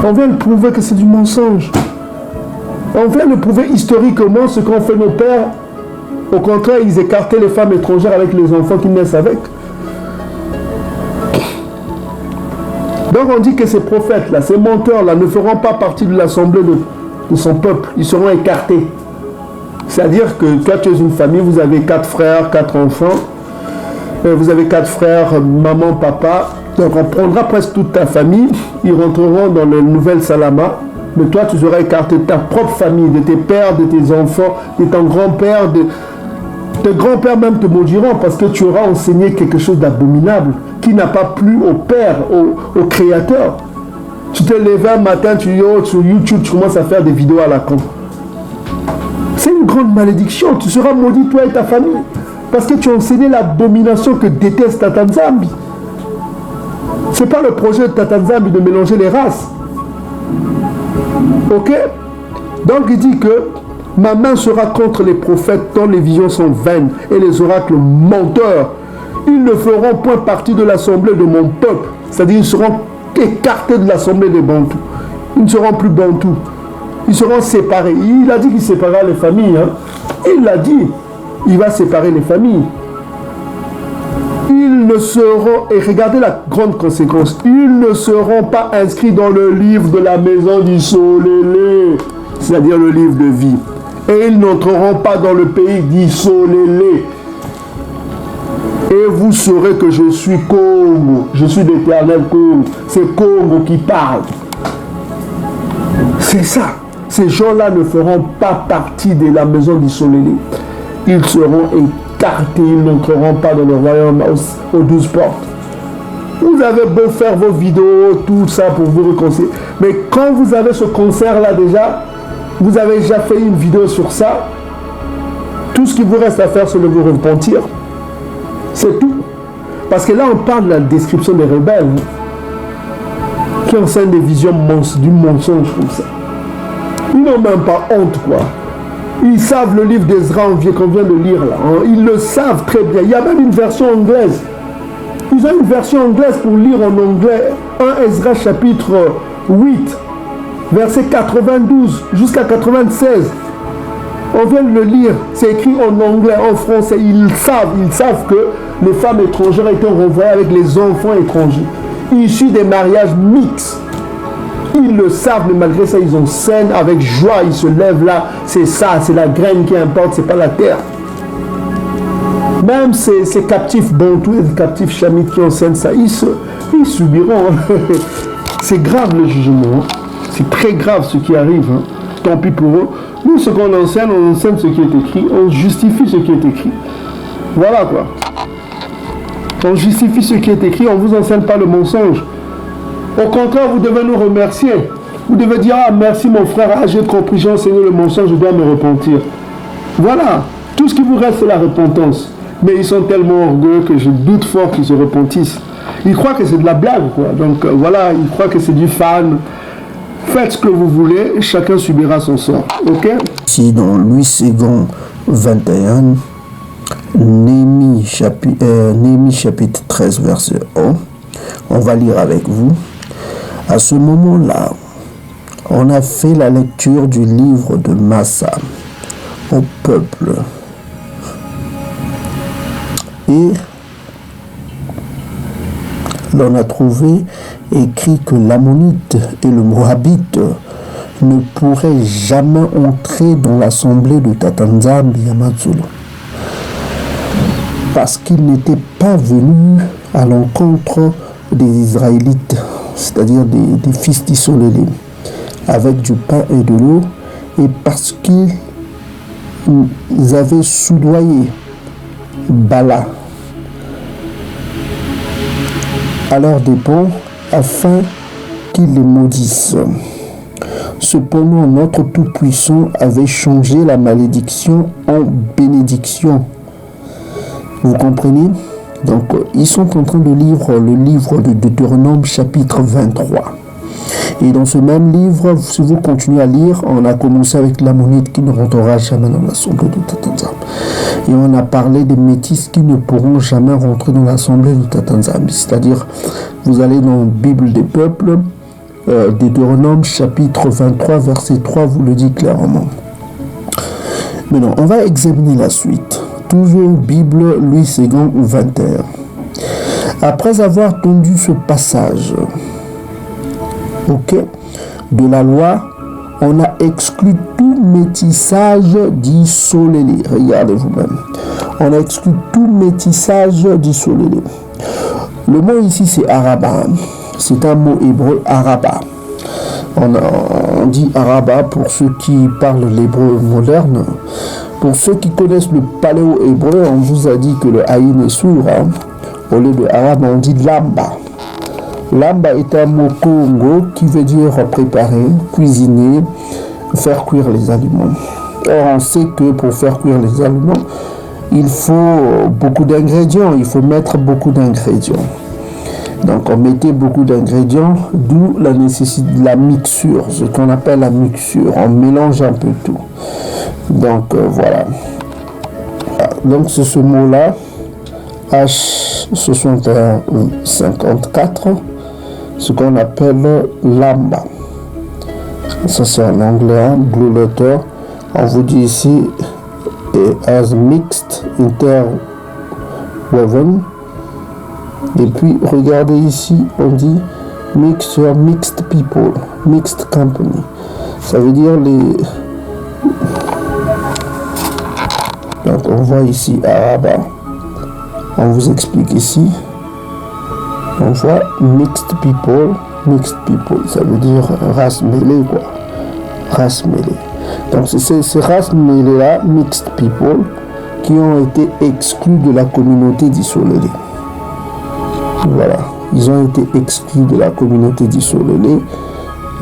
On vient de prouver que c'est du mensonge. On vient de prouver historiquement ce qu'ont fait nos pères. Au contraire, ils écartaient les femmes étrangères avec les enfants qu'ils naissent avec. Donc on dit que ces prophètes-là, ces menteurs-là ne feront pas partie de l'assemblée de son peuple. Ils seront écartés. C'est-à-dire que quand tu es une famille, vous avez 4 frères, 4 enfants. Vous avez 4 frères, maman, papa. Donc on prendra presque toute ta famille. Ils rentreront dans le nouvel Salama. Mais toi, tu seras écarté de ta propre famille, de tes pères, de tes enfants, de ton grand-père, tes grands-pères même te maudiront parce que tu auras enseigné quelque chose d'abominable qui n'a pas plu au Père, au Créateur. Tu te lèves un matin, tu dis oh, sur YouTube, tu commences à faire des vidéos à la con. C'est une grande malédiction. Tu seras maudit, toi et ta famille. Parce que tu as enseigné l'abomination que déteste Tatanzambi. Ce n'est pas le projet de Tatanzambi de mélanger les races. Ok? Donc il dit que ma main sera contre les prophètes dont les visions sont vaines et les oracles menteurs. Ils ne feront point partie de l'assemblée de mon peuple. C'est-à-dire ils seront écartés de l'assemblée des Bantous. Ils ne seront plus Bantous. Ils seront séparés. Il a dit qu'il séparera les familles. Hein? Il l'a dit. Il va séparer les familles. Ils ne seront, et regardez la grande conséquence, ils ne seront pas inscrits dans le livre de la maison d'Isolélé, c'est-à-dire le livre de vie. Et ils n'entreront pas dans le pays d'Isolélé. Et vous saurez que je suis Congo, je suis l'Éternel Congo. C'est Congo qui parle. C'est ça. Ces gens-là ne feront pas partie de la maison d'Isolélé. Ils seront écartés, ils n'entreront pas dans le royaume aux 12 portes. Vous avez beau faire vos vidéos, tout ça pour vous réconcilier. Mais quand vous avez ce concert-là déjà, vous avez déjà fait une vidéo sur ça, tout ce qui vous reste à faire, c'est de vous repentir. C'est tout. Parce que là, on parle de la description des rebelles qui enseignent des visions du mensonge comme ça. Ils n'ont même pas honte, quoi. Ils savent le livre d'Ezra qu'on vient de lire là. Ils le savent très bien. Il y a même une version anglaise. Ils ont une version anglaise pour lire en anglais. 1 Ezra chapitre 8, verset 92 jusqu'à 96. On vient de le lire. C'est écrit en anglais, en français. Ils savent que les femmes étrangères étaient renvoyées avec les enfants étrangers, issus des mariages mixtes. Ils le savent, mais malgré ça, ils enseignent avec joie. Ils se lèvent là. C'est ça, c'est la graine qui importe, c'est pas la terre. Même ces captifs bantous et les captifs chamites qui enseignent ça, ils subiront. C'est grave le jugement. C'est très grave ce qui arrive. Hein. Tant pis pour eux. Nous, ce qu'on enseigne, on enseigne ce qui est écrit. On justifie ce qui est écrit. Voilà quoi. On justifie ce qui est écrit. On ne vous enseigne pas le mensonge. Au contraire, vous devez nous remercier. Vous devez dire, ah merci mon frère, ah, j'ai compris, j'ai enseigné le mensonge, je dois me repentir. Voilà, tout ce qui vous reste, c'est la repentance. Mais ils sont tellement orgueilleux que je doute fort qu'ils se repentissent. Ils croient que c'est de la blague, quoi. Donc voilà, ils croient que c'est du fan. Faites ce que vous voulez, chacun subira son sort. Ok? Ici, dans Louis II 21, Néhémie chapitre 13, verset 1, on va lire avec vous. À ce moment-là, on a fait la lecture du livre de Massa au peuple. Et l'on a trouvé écrit que l'Ammonite et le Moabite ne pourraient jamais entrer dans l'assemblée de Tatanzambi Yamatsulu parce qu'ils n'étaient pas venus à l'encontre des Israélites, c'est-à-dire des fils d'Isolélé, avec du pain et de l'eau, et parce qu'ils avaient soudoyé Bala à leurs dépens afin qu'ils les maudissent. Cependant, notre Tout-Puissant avait changé la malédiction en bénédiction. Vous comprenez? Donc, ils sont en train de lire le livre de Deutéronome chapitre 23. Et dans ce même livre, si vous continuez à lire, on a commencé avec la monnaie qui ne rentrera jamais dans l'assemblée de Tatanzam. Et on a parlé des métis qui ne pourront jamais rentrer dans l'assemblée de Tatanzam. C'est-à-dire, vous allez dans la Bible des peuples, Deutéronome chapitre 23, verset 3, vous le dit clairement. Maintenant, on va examiner la suite. Toujours Bible, Louis II, 21. Après avoir entendu ce passage, de la loi, on a exclu tout métissage d'isolé. Regardez vous-même. On a exclu tout métissage d'isolé. Le mot ici, c'est araba. C'est un mot hébreu, araba. On dit araba pour ceux qui parlent l'hébreu moderne. Pour ceux qui connaissent le paléo-hébreu, on vous a dit que le haïn est sourd. Au lieu de arabe, on dit lamba. Lamba est un mot congo qui veut dire préparer, cuisiner, faire cuire les aliments. Or, on sait que pour faire cuire les aliments, il faut beaucoup d'ingrédients, il faut mettre beaucoup d'ingrédients. Donc, on mettait beaucoup d'ingrédients, d'où la nécessité de la mixture, ce qu'on appelle la mixture. On mélange un peu tout. Donc, voilà. Donc, c'est ce mot-là, H6154, ce qu'on appelle lamba. Ça c'est en anglais, blue letter. On vous dit ici as mixed interwoven. Et puis regardez ici, on dit mixture, mixed people, mixed company. Ça veut dire les. Donc on voit ici araba. On vous explique ici. On voit mixed people, ça veut dire race mêlée quoi, race mêlée. Donc c'est ces races mêlées là, mixed people, qui ont été exclus de la communauté d'Isolélé. Voilà, ils ont été exclus de la communauté d'Isolélé.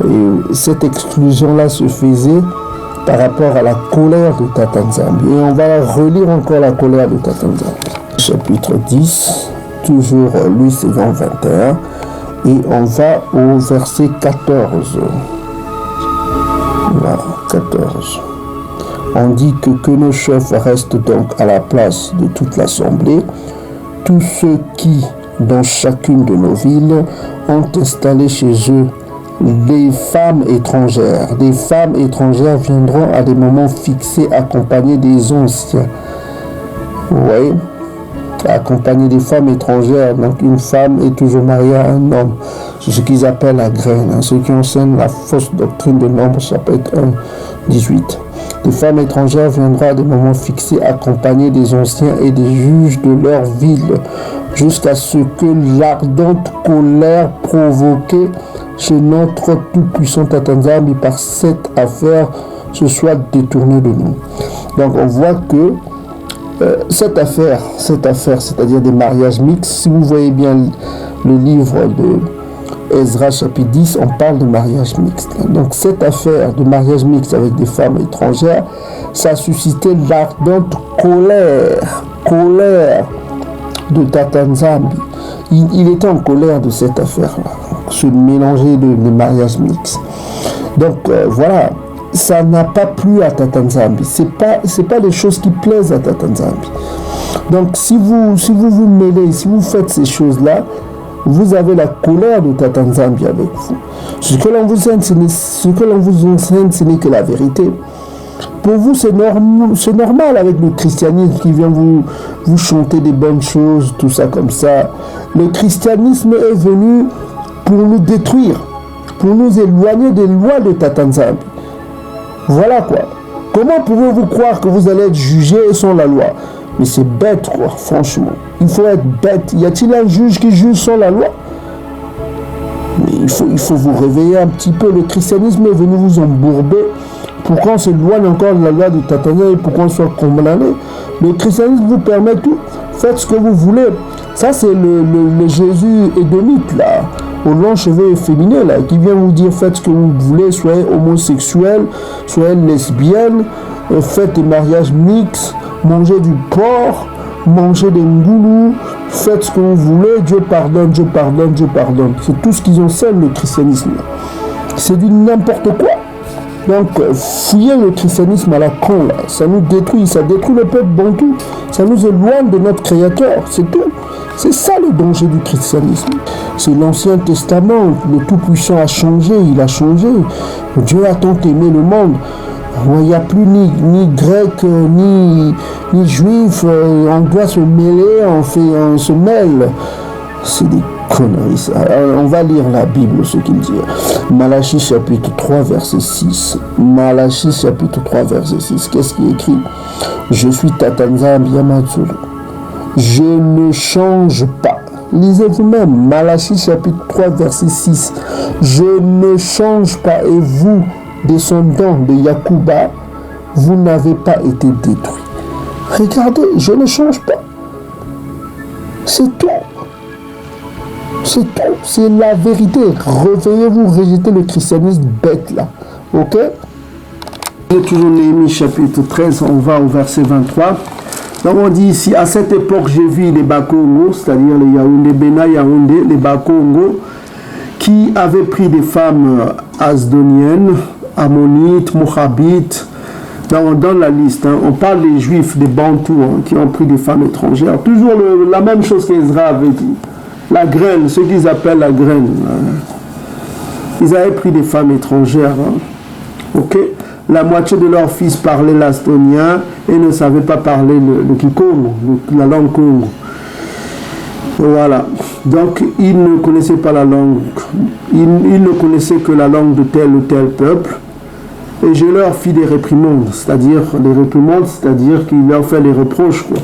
Et cette exclusion là se faisait par rapport à la colère de Tatanzambi. Et on va relire encore la colère de Tatanzambi. Chapitre 10. Toujours Louis II, 21, et on va au verset 14. Voilà, 14. On dit que nos chefs restent donc à la place de toute l'assemblée, tous ceux qui, dans chacune de nos villes, ont installé chez eux des femmes étrangères. Des femmes étrangères viendront à des moments fixés accompagnées des anciens. Vous voyez? Accompagner des femmes étrangères, donc une femme est toujours mariée à un homme. C'est ce qu'ils appellent la graine. Ceux qui enseignent la fausse doctrine de Nombre, chapitre 1, 18. Des femmes étrangères viendront à des moments fixés, accompagnées des anciens et des juges de leur ville, jusqu'à ce que l'ardente colère provoquée chez notre tout-puissant Tatanzambi par cette affaire se soit détournée de nous. Donc on voit que cette affaire, c'est-à-dire des mariages mixtes, si vous voyez bien le livre de Ezra chapitre 10, on parle de mariage mixte. Donc cette affaire de mariage mixte avec des femmes étrangères, ça a suscité l'ardente colère de Tatanzambi. Il était en colère de cette affaire-là, ce mélanger de mariage mixte. Donc voilà. Ça n'a pas plu à Tatanzambi. C'est pas des choses qui plaisent à Tatanzambi. Donc si vous vous mêlez, si vous faites ces choses-là, vous avez la colère de Tatanzambi avec vous. Ce que l'on vous enseigne, ce n'est que la vérité. Pour vous, c'est normal avec le christianisme qui vient vous chanter des bonnes choses, tout ça comme ça. Le christianisme est venu pour nous détruire, pour nous éloigner des lois de Tatanzambi. Voilà quoi. Comment pouvez-vous croire que vous allez être jugé sans la loi? Mais c'est bête quoi, franchement. Il faut être bête. Y a-t-il un juge qui juge sans la loi? Mais il faut vous réveiller un petit peu. Le christianisme est venu vous embourber pour qu'on s'éloigne encore de la loi de Tatanzambi et pour qu'on soit condamné. Le christianisme vous permet tout. Faites ce que vous voulez. Ça c'est le Jésus édomite là. aux longs cheveux efféminés, là, qui vient vous dire faites ce que vous voulez, soyez homosexuel, soyez lesbienne, faites des mariages mixtes, mangez du porc, mangez des ngoulous, faites ce que vous voulez, Dieu pardonne, Dieu pardonne, Dieu pardonne. C'est tout ce qu'ils enseignent, le christianisme. C'est du n'importe quoi. Donc, fouiller le christianisme à la con, là, ça nous détruit, ça détruit le peuple bantou, ça nous éloigne de notre Créateur, c'est tout. C'est ça le danger du christianisme. C'est l'Ancien Testament, le Tout-Puissant a changé, il a changé. Dieu a tant aimé le monde. Il n'y a plus ni grec, ni juif, on doit se mêler, on se mêle. C'est des conneries ça. Alors, on va lire la Bible, ce qu'il dit. Malachie chapitre 3, verset 6. Malachie chapitre 3, verset 6. Qu'est-ce qui est écrit? Je suis Tatanza Biamatsuru. Je ne change pas. Lisez vous-même. Malachie chapitre 3, verset 6. Je ne change pas et vous, descendants de Yacouba, vous n'avez pas été détruits. Regardez, je ne change pas. C'est tout. C'est tout. C'est la vérité. Réveillez-vous, rejetez le christianisme bête là. Ok? On est toujours Néhémie chapitre 13, on va au verset 23. Donc on dit ici, à cette époque j'ai vu les Bakongo, c'est-à-dire les Yaoundé, Bena Yaoundé, les Bakongo, qui avaient pris des femmes asdoniennes, ammonites, moabites. Dans la liste, on parle des juifs, des bantous, qui ont pris des femmes étrangères. Toujours la même chose qu'Ezra avait dit. La graine, ce qu'ils appellent la graine. Ils avaient pris des femmes étrangères. Ok? La moitié de leurs fils parlaient l'astonien et ne savaient pas parler le kikongo, la langue Congo. Voilà. Donc, ils ne connaissaient pas la langue. Ils ne connaissaient que la langue de tel ou tel peuple. Et je leur fis des réprimandes, c'est-à-dire qu'il leur fait les reproches, quoi.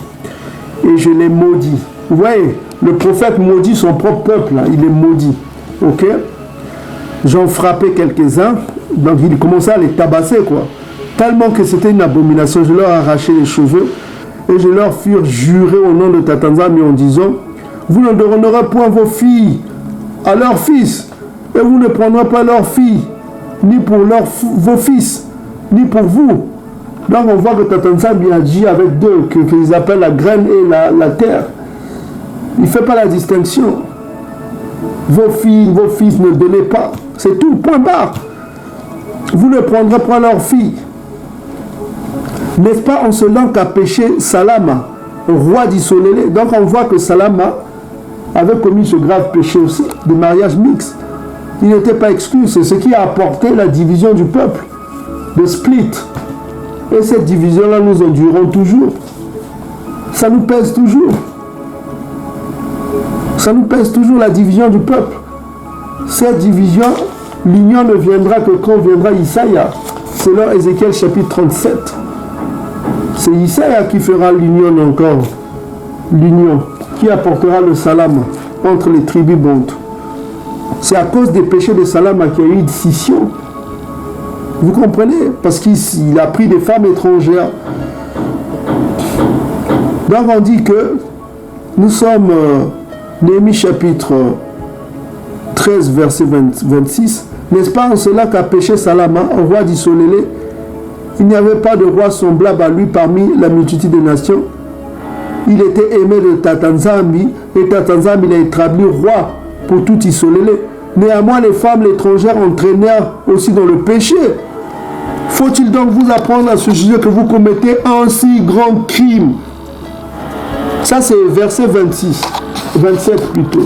Et je les maudis. Vous voyez, le prophète maudit son propre peuple, là. Il est maudit. Ok? J'en frappais quelques-uns, donc il commençait à les tabasser, quoi. Tellement que c'était une abomination. Je leur arrachais les cheveux et je leur fis jurer au nom de Tatanzami en disant: vous ne donnerez point vos filles à leurs fils, et vous ne prendrez pas leurs filles, ni pour vos fils, ni pour vous. Donc on voit que Tatanzami agit avec deux, qu'ils appellent la graine et la terre. Il ne fait pas la distinction. Vos filles, vos fils ne donnez pas. C'est tout, point barre. Vous ne prendrez pas leurs filles. N'est-ce pas en cela qu'a péché Salama, roi d'Issolélé? Donc on voit que Salama avait commis ce grave péché aussi, de mariage mixte. Il n'était pas exclu, c'est ce qui a apporté la division du peuple, le split. Et cette division-là, nous endurons toujours. Ça nous pèse toujours. Ça nous pèse toujours, la division du peuple. Cette division, l'union ne viendra que quand viendra Isaïa. C'est là Ézéchiel chapitre 37. C'est Isaïa qui fera l'union encore. L'union, qui apportera le salam entre les tribus bantes. C'est à cause des péchés de Salama qu'il y a eu une scission. Vous comprenez? Parce qu'il a pris des femmes étrangères. Donc on dit que nous sommes Néhémie chapitre 13 verset 26. N'est-ce pas en cela qu'a péché Salama, roi d'Issolélé? Il n'y avait pas de roi semblable à lui parmi la multitude des nations. Il était aimé de Tatanzami et Tatanzami l'a établi roi pour tout Issolélé. Néanmoins, les femmes étrangères entraînèrent aussi dans le péché. Faut-il donc vous apprendre à ce sujet que vous commettez un si grand crime? Ça, c'est verset 26, 27 plutôt.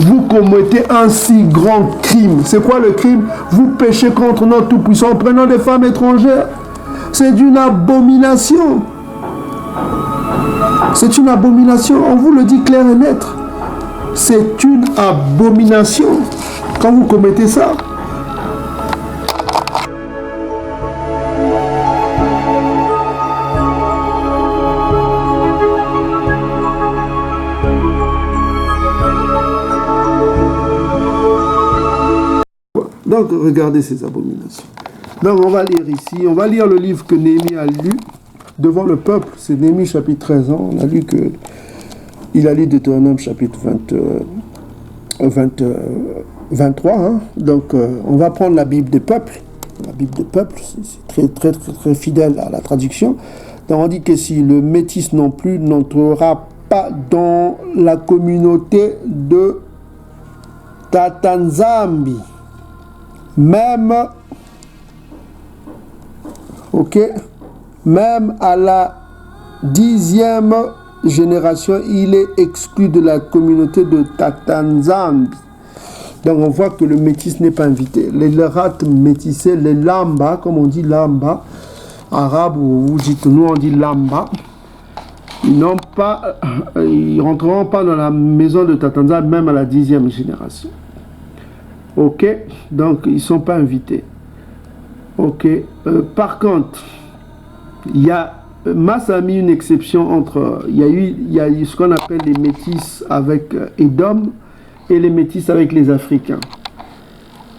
Vous commettez un si grand crime. C'est quoi le crime? Vous péchez contre notre Tout-Puissant en prenant des femmes étrangères. C'est une abomination. C'est une abomination. On vous le dit clair et net. C'est une abomination quand vous commettez ça. Donc, regardez ces abominations. Donc, on va lire ici, on va lire le livre que Néhémie a lu devant le peuple. C'est Néhémie chapitre 13. On a lu il a lu Deutéronome chapitre 23. Hein. Donc, on va prendre la Bible des peuples. La Bible des peuples, c'est très fidèle à la traduction. Donc, on dit que si le métis non plus n'entrera pas dans la communauté de Tatanzambi, même, ok, même à la 10e génération, il est exclu de la communauté de Tatanzambi. Donc on voit que le métis n'est pas invité. Les rates métissés, les lamba, comme on dit lamba, arabe ou vous dites, nous on dit lamba, ils rentreront pas dans la maison de Tatanzambi même à la 10e génération. Ok, donc ils ne sont pas invités. Ok, par contre, Mas a mis une exception entre, il y a eu ce qu'on appelle les métis avec Édom et les métis avec les Africains.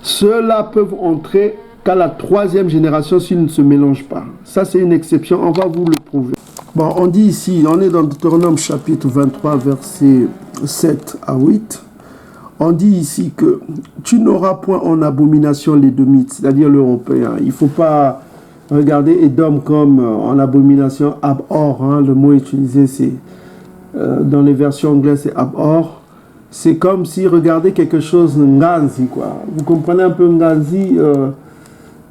Ceux-là peuvent entrer qu'à la 3e génération s'ils ne se mélangent pas. Ça, c'est une exception, on va vous le prouver. Bon, on dit ici, on est dans Deutéronome chapitre 23, versets 7 à 8. On dit ici que tu n'auras point en abomination les Édomites, c'est-à-dire l'Européen. Il ne faut pas regarder Édom comme en abomination abhor. Hein, le mot utilisé, c'est dans les versions anglaises, c'est abhor. C'est comme si regarder quelque chose nganzi, quoi. Vous comprenez un peu nganzi,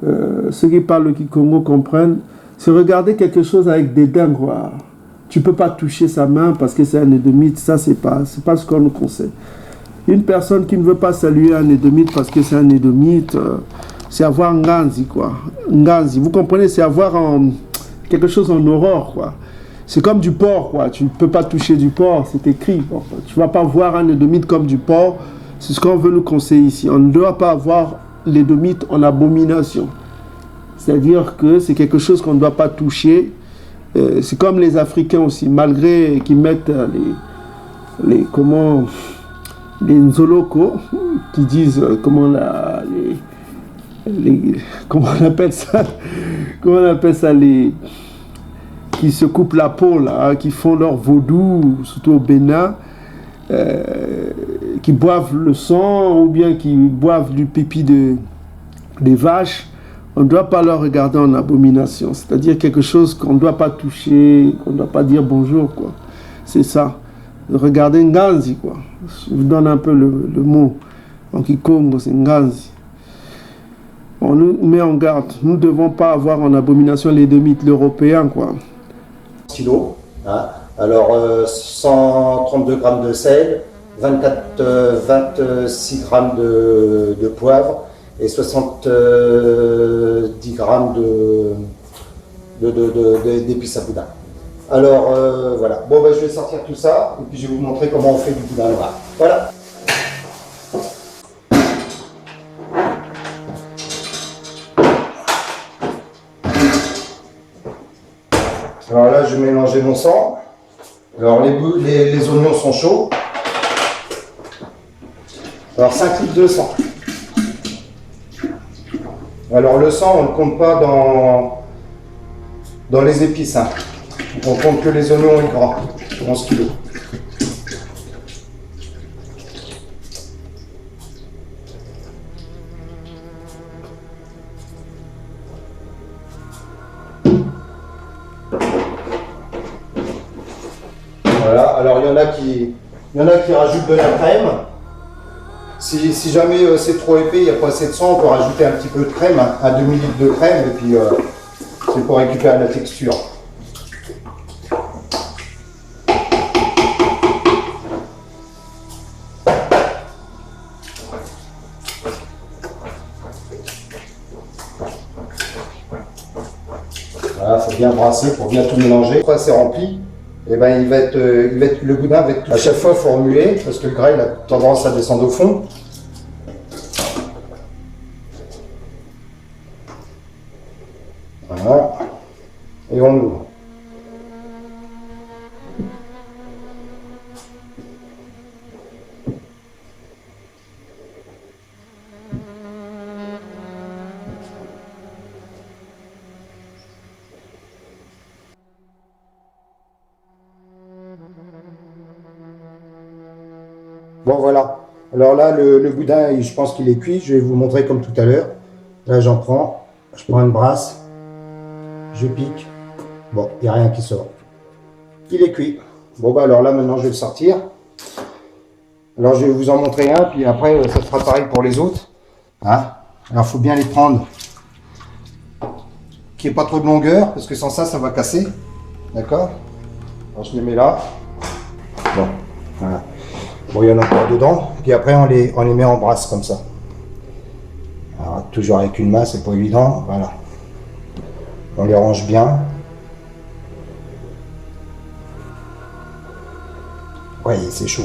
ceux qui parlent le Kikongo comprennent. C'est regarder quelque chose avec dédain, quoi. Tu ne peux pas toucher sa main parce que c'est un Édomite. Ça, c'est pas ce qu'on nous conseille. Une personne qui ne veut pas saluer un Édomite parce que c'est un Édomite, c'est avoir nganzi, quoi. Nganzi, vous comprenez, c'est avoir quelque chose en horreur, quoi. C'est comme du porc, quoi. Tu ne peux pas toucher du porc, c'est écrit. Bon, tu ne vas pas voir un Édomite comme du porc. C'est ce qu'on veut nous conseiller ici. On ne doit pas avoir l'Édomite en abomination. C'est-à-dire que c'est quelque chose qu'on ne doit pas toucher. C'est comme les Africains aussi, malgré qu'ils mettent les Nzoloko, qui disent comment on appelle ça, qui se coupent la peau là, hein, qui font leur vaudou, surtout au Bénin, qui boivent le sang ou bien qui boivent du pipi des vaches. On ne doit pas leur regarder en abomination, c'est-à-dire quelque chose qu'on ne doit pas toucher, qu'on ne doit pas dire bonjour, quoi. C'est ça. Regardez Nganzi, quoi. Je vous donne un peu le mot. En Kikongo, c'est Nganzi. On nous met en garde. Nous ne devons pas avoir en abomination les Édomites, l'Européen, quoi. Kilo, hein. Alors 132 grammes de sel, 26 grammes de poivre et 70 grammes d'épices à boudin. Alors voilà, bon ben, je vais sortir tout ça et puis je vais vous montrer comment on fait du boudin noir. Voilà. Alors là, je vais mélanger mon sang. Alors les oignons sont chauds. Alors 5 litres de sang. Alors le sang, on ne le compte pas dans les épices. Hein. On compte que les oignons et gras, 11 kilos. Voilà, alors il y en a qui rajoutent de la crème. Si jamais c'est trop épais, il n'y a pas assez de sang, on peut rajouter un petit peu de crème, un demi-litre de crème, et puis c'est pour récupérer la texture. Voilà, il faut bien brasser pour bien tout mélanger. Une fois c'est rempli, et ben le boudin va être à chaque fois il faut remuer parce que le gras il a tendance à descendre au fond. Voilà. Et on l'ouvre. Bon voilà, Alors là, le boudin, je pense qu'il est cuit. Je vais vous montrer comme tout à l'heure. Là, je prends une brasse, je pique. Bon, il n'y a rien qui sort. Il est cuit. Bon, bah alors là, maintenant, je vais le sortir. Alors, je vais vous en montrer un, puis après, ça sera pareil pour les autres. Hein? Alors, il faut bien les prendre. Qu'il n'y ait pas trop de longueur, parce que sans ça, ça va casser. D'accord? Alors, je les mets là. Bon, voilà. Bon, il y en a encore dedans. Puis après, on les met en brasse comme ça. Alors, toujours avec une main, c'est pas évident. Voilà. On les range bien. Ouais, c'est chaud.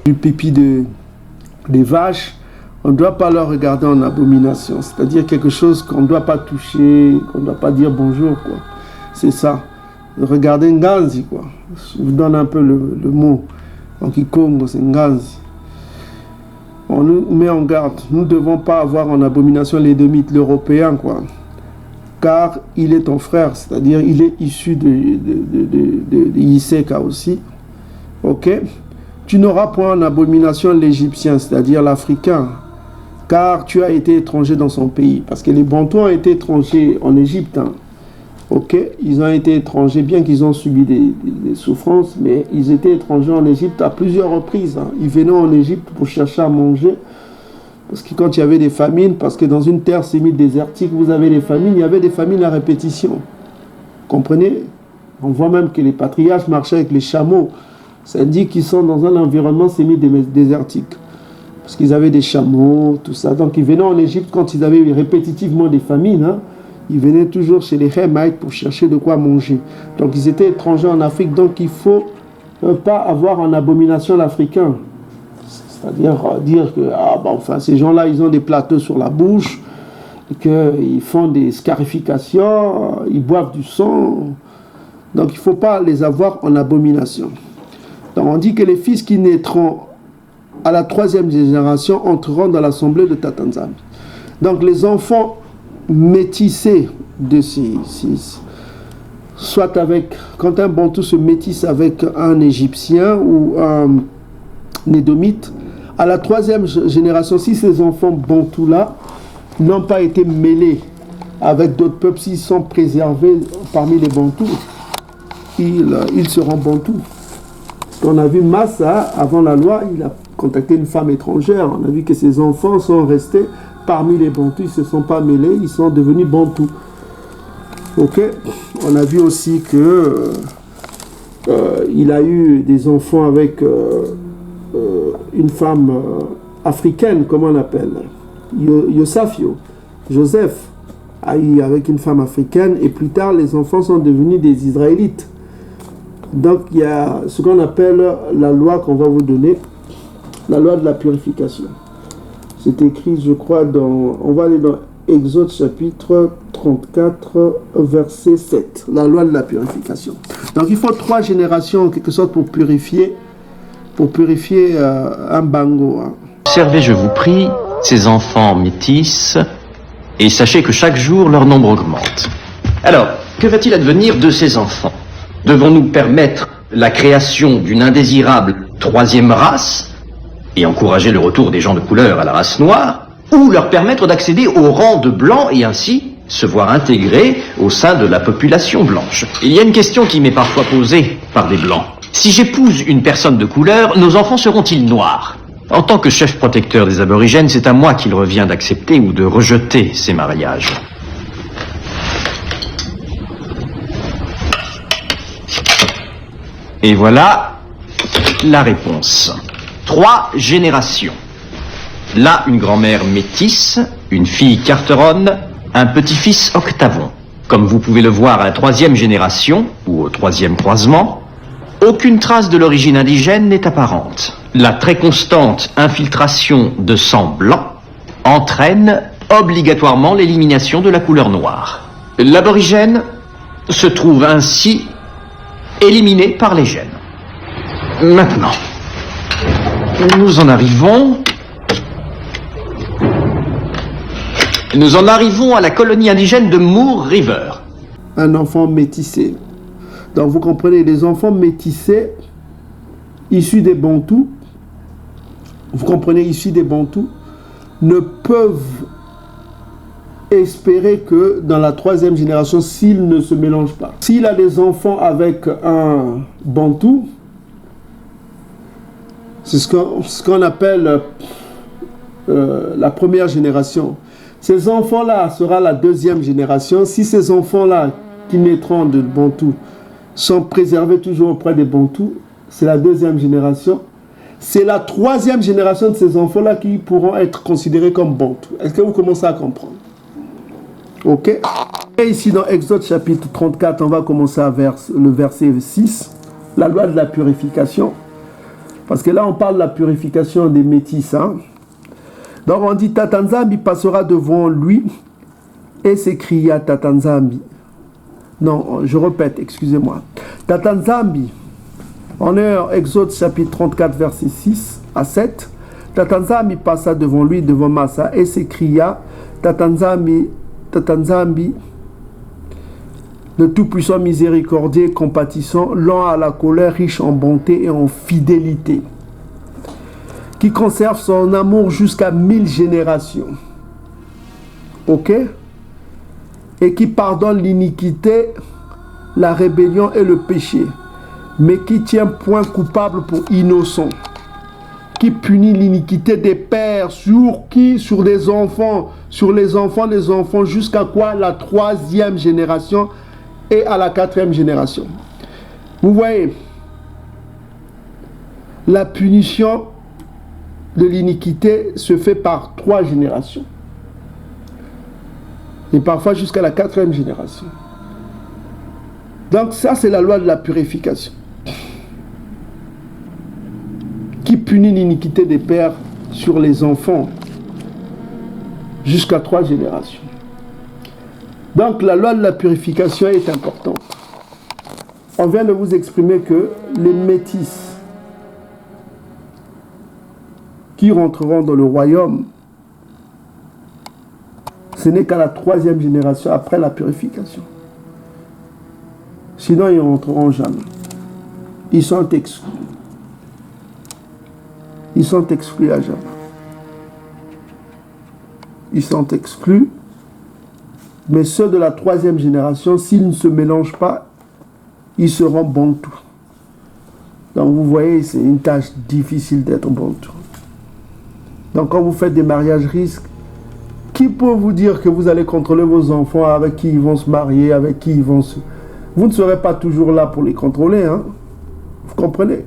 Du pipi des vaches, on ne doit pas leur regarder en abomination. C'est-à-dire quelque chose qu'on ne doit pas toucher, qu'on ne doit pas dire bonjour, quoi. C'est ça. Regardez Nganzi, quoi. Je vous donne un peu le mot. En Kikongo, c'est Nganzi. On nous met en garde. Nous ne devons pas avoir en abomination l'édomite, l'Européen, quoi. Car il est ton frère, c'est-à-dire il est issu de Yiseka aussi. Ok? Tu n'auras point en abomination l'Égyptien, c'est-à-dire l'Africain, car tu as été étranger dans son pays. Parce que les Bantous ont été étrangers en Égypte. Hein. Ok? Ils ont été étrangers, bien qu'ils ont subi des souffrances, mais ils étaient étrangers en Égypte à plusieurs reprises. Hein. Ils venaient en Égypte pour chercher à manger. Parce que quand il y avait des famines, parce que dans une terre semi-désertique, vous avez des famines, il y avait des famines à répétition. Comprenez? On voit même que les patriarches marchaient avec les chameaux. Ça dit qu'ils sont dans un environnement semi-désertique. Parce qu'ils avaient des chameaux, tout ça. Donc ils venaient en Égypte quand ils avaient répétitivement des famines. Hein, ils venaient toujours chez les Hémites pour chercher de quoi manger. Donc ils étaient étrangers en Afrique. Donc il ne faut pas avoir en abomination l'Africain. C'est-à-dire dire que ces gens-là, ils ont des plateaux sur la bouche, qu'ils font des scarifications, ils boivent du sang. Donc il ne faut pas les avoir en abomination. Donc on dit que les fils qui naîtront à la 3e génération entreront dans l'assemblée de Tatanzambi. Donc les enfants métissés de ces soit avec, quand un Bantou se métisse avec un Égyptien ou un Édomite, à la 3e génération, si ces enfants Bantous-là n'ont pas été mêlés avec d'autres peuples, s'ils sont préservés parmi les Bantous, ils seront Bantous. On a vu Massa, avant la loi, il a contacté une femme étrangère. On a vu que ses enfants sont restés parmi les Bantous, ils ne se sont pas mêlés, ils sont devenus Bantous. Ok? On a vu aussi que il a eu des enfants avec une femme africaine, comment on appelle, Joseph a eu avec une femme africaine, et plus tard les enfants sont devenus des Israélites. Donc il y a ce qu'on appelle la loi qu'on va vous donner, la loi de la purification. C'est écrit, je crois, on va aller dans Exode chapitre 34, verset 7, la loi de la purification. Donc il faut 3 générations en quelque sorte pour purifier un bango. Hein. Observez, je vous prie, ces enfants métis, et sachez que chaque jour leur nombre augmente. Alors, que va-t-il advenir de ces enfants? Devons-nous permettre la création d'une indésirable 3e race et encourager le retour des gens de couleur à la race noire, ou leur permettre d'accéder au rang de blancs et ainsi se voir intégrés au sein de la population blanche? Il y a une question qui m'est parfois posée par des blancs. Si j'épouse une personne de couleur, nos enfants seront-ils noirs? En tant que chef protecteur des aborigènes, c'est à moi qu'il revient d'accepter ou de rejeter ces mariages. Et voilà la réponse. 3 générations. Là, une grand-mère métisse, une fille carteronne, un petit-fils octavon. Comme vous pouvez le voir à la 3e génération, ou au 3e croisement, aucune trace de l'origine indigène n'est apparente. La très constante infiltration de sang blanc entraîne obligatoirement l'élimination de la couleur noire. L'aborigène se trouve ainsi éliminé par les gènes. Maintenant, nous en arrivons à la colonie indigène de Moore River. Un enfant métissé. Donc vous comprenez, les enfants métissés, issus des Bantous, vous comprenez, issus des Bantous, ne peuvent espérer que dans la troisième génération, s'il ne se mélange pas. S'il a des enfants avec un Bantou, c'est ce qu'on appelle la première génération. Ces enfants-là sera la deuxième génération. Si ces enfants-là qui naîtront de Bantou sont préservés toujours auprès des Bantous, c'est la deuxième génération. C'est la troisième génération de ces enfants-là qui pourront être considérés comme Bantous. Est-ce que vous commencez à comprendre? Ok. Et ici dans Exode chapitre 34, on va commencer à le verset 6, la loi de la purification. Parce que là, on parle de la purification des métis. Hein? Donc on dit, Tatanzambi passera devant lui et s'écria Tatanzambi. Non, je répète, excusez-moi. Tatanzambi, on est en Exode chapitre 34, verset 6 à 7. Tatanzambi passa devant lui, devant Massa, et s'écria Tatanzambi, le Tout-Puissant, miséricordieux, compatissant, lent à la colère, riche en bonté et en fidélité, qui conserve son amour jusqu'à 1000 générations. Ok? Et qui pardonne l'iniquité, la rébellion et le péché, mais qui tient point coupable pour innocent, qui punit l'iniquité des pères sur qui? Sur les enfants, sur les enfants des enfants, jusqu'à quoi? La troisième génération et à la quatrième génération. Vous voyez, la punition de l'iniquité se fait par 3 générations. Et parfois jusqu'à la 4e génération. Donc ça, c'est la loi de la purification, qui punit l'iniquité des pères sur les enfants jusqu'à 3 générations. Donc la loi de la purification est importante. On vient de vous exprimer que les métis qui rentreront dans le royaume, ce n'est qu'à la 3e génération après la purification. Sinon, ils ne rentreront jamais. Ils sont exclus. Ils sont exclus à jamais. Ils sont exclus. Mais ceux de la 3e génération, s'ils ne se mélangent pas, ils seront bantous. Donc vous voyez, c'est une tâche difficile d'être bantou. Donc quand vous faites des mariages risques, qui peut vous dire que vous allez contrôler vos enfants, avec qui ils vont se marier, avec qui ils vont se... Vous ne serez pas toujours là pour les contrôler, hein? Vous comprenez?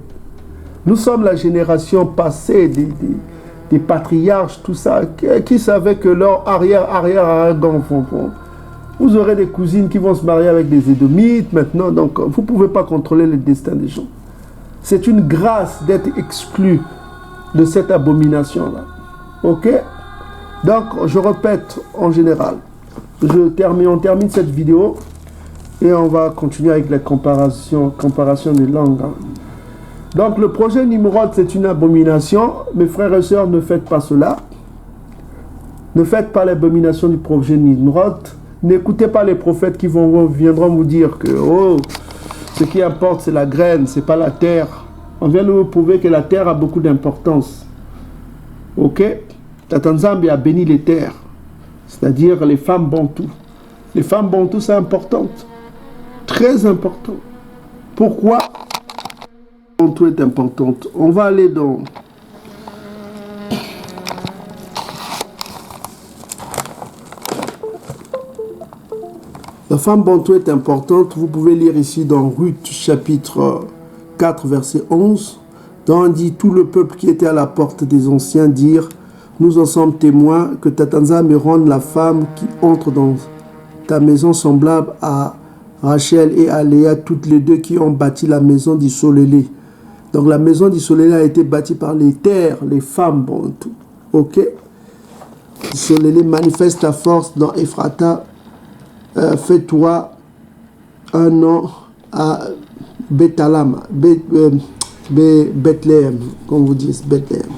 Nous sommes la génération passée des patriarches, tout ça, qui savaient que leur arrière-d'enfants, vous aurez des cousines qui vont se marier avec des Édomites maintenant, donc vous ne pouvez pas contrôler le destin des gens. C'est une grâce d'être exclu de cette abomination-là. Ok? Donc, je répète en général, on termine cette vidéo et on va continuer avec la comparaison des langues. Hein. Donc, le projet Nimrod, c'est une abomination. Mes frères et sœurs, ne faites pas cela. Ne faites pas l'abomination du projet Nimrod. N'écoutez pas les prophètes qui viendront vous dire que ce qui importe, c'est la graine, c'est pas la terre. On vient de vous prouver que la terre a beaucoup d'importance. Ok? Tatanzambi a béni les terres, c'est-à-dire les femmes bantous. Les femmes bantous, c'est important, très important. Pourquoi bantou est importante? On va aller dans la femme bantou est importante. Vous pouvez lire ici dans Ruth chapitre 4 verset 11. Dans on dit, tout le peuple qui était à la porte des anciens dirent, nous en sommes témoins que Tatanzambi rende la femme qui entre dans ta maison semblable à Rachel et à Léa, toutes les deux qui ont bâti la maison d'Isolélé. Donc la maison d'Isolélé a été bâtie par les terres, les femmes bantoues. Ok? Isolélé manifeste ta force dans Ephrata. Fais-toi un nom à Bethléem, comme vous dites, Bethléem.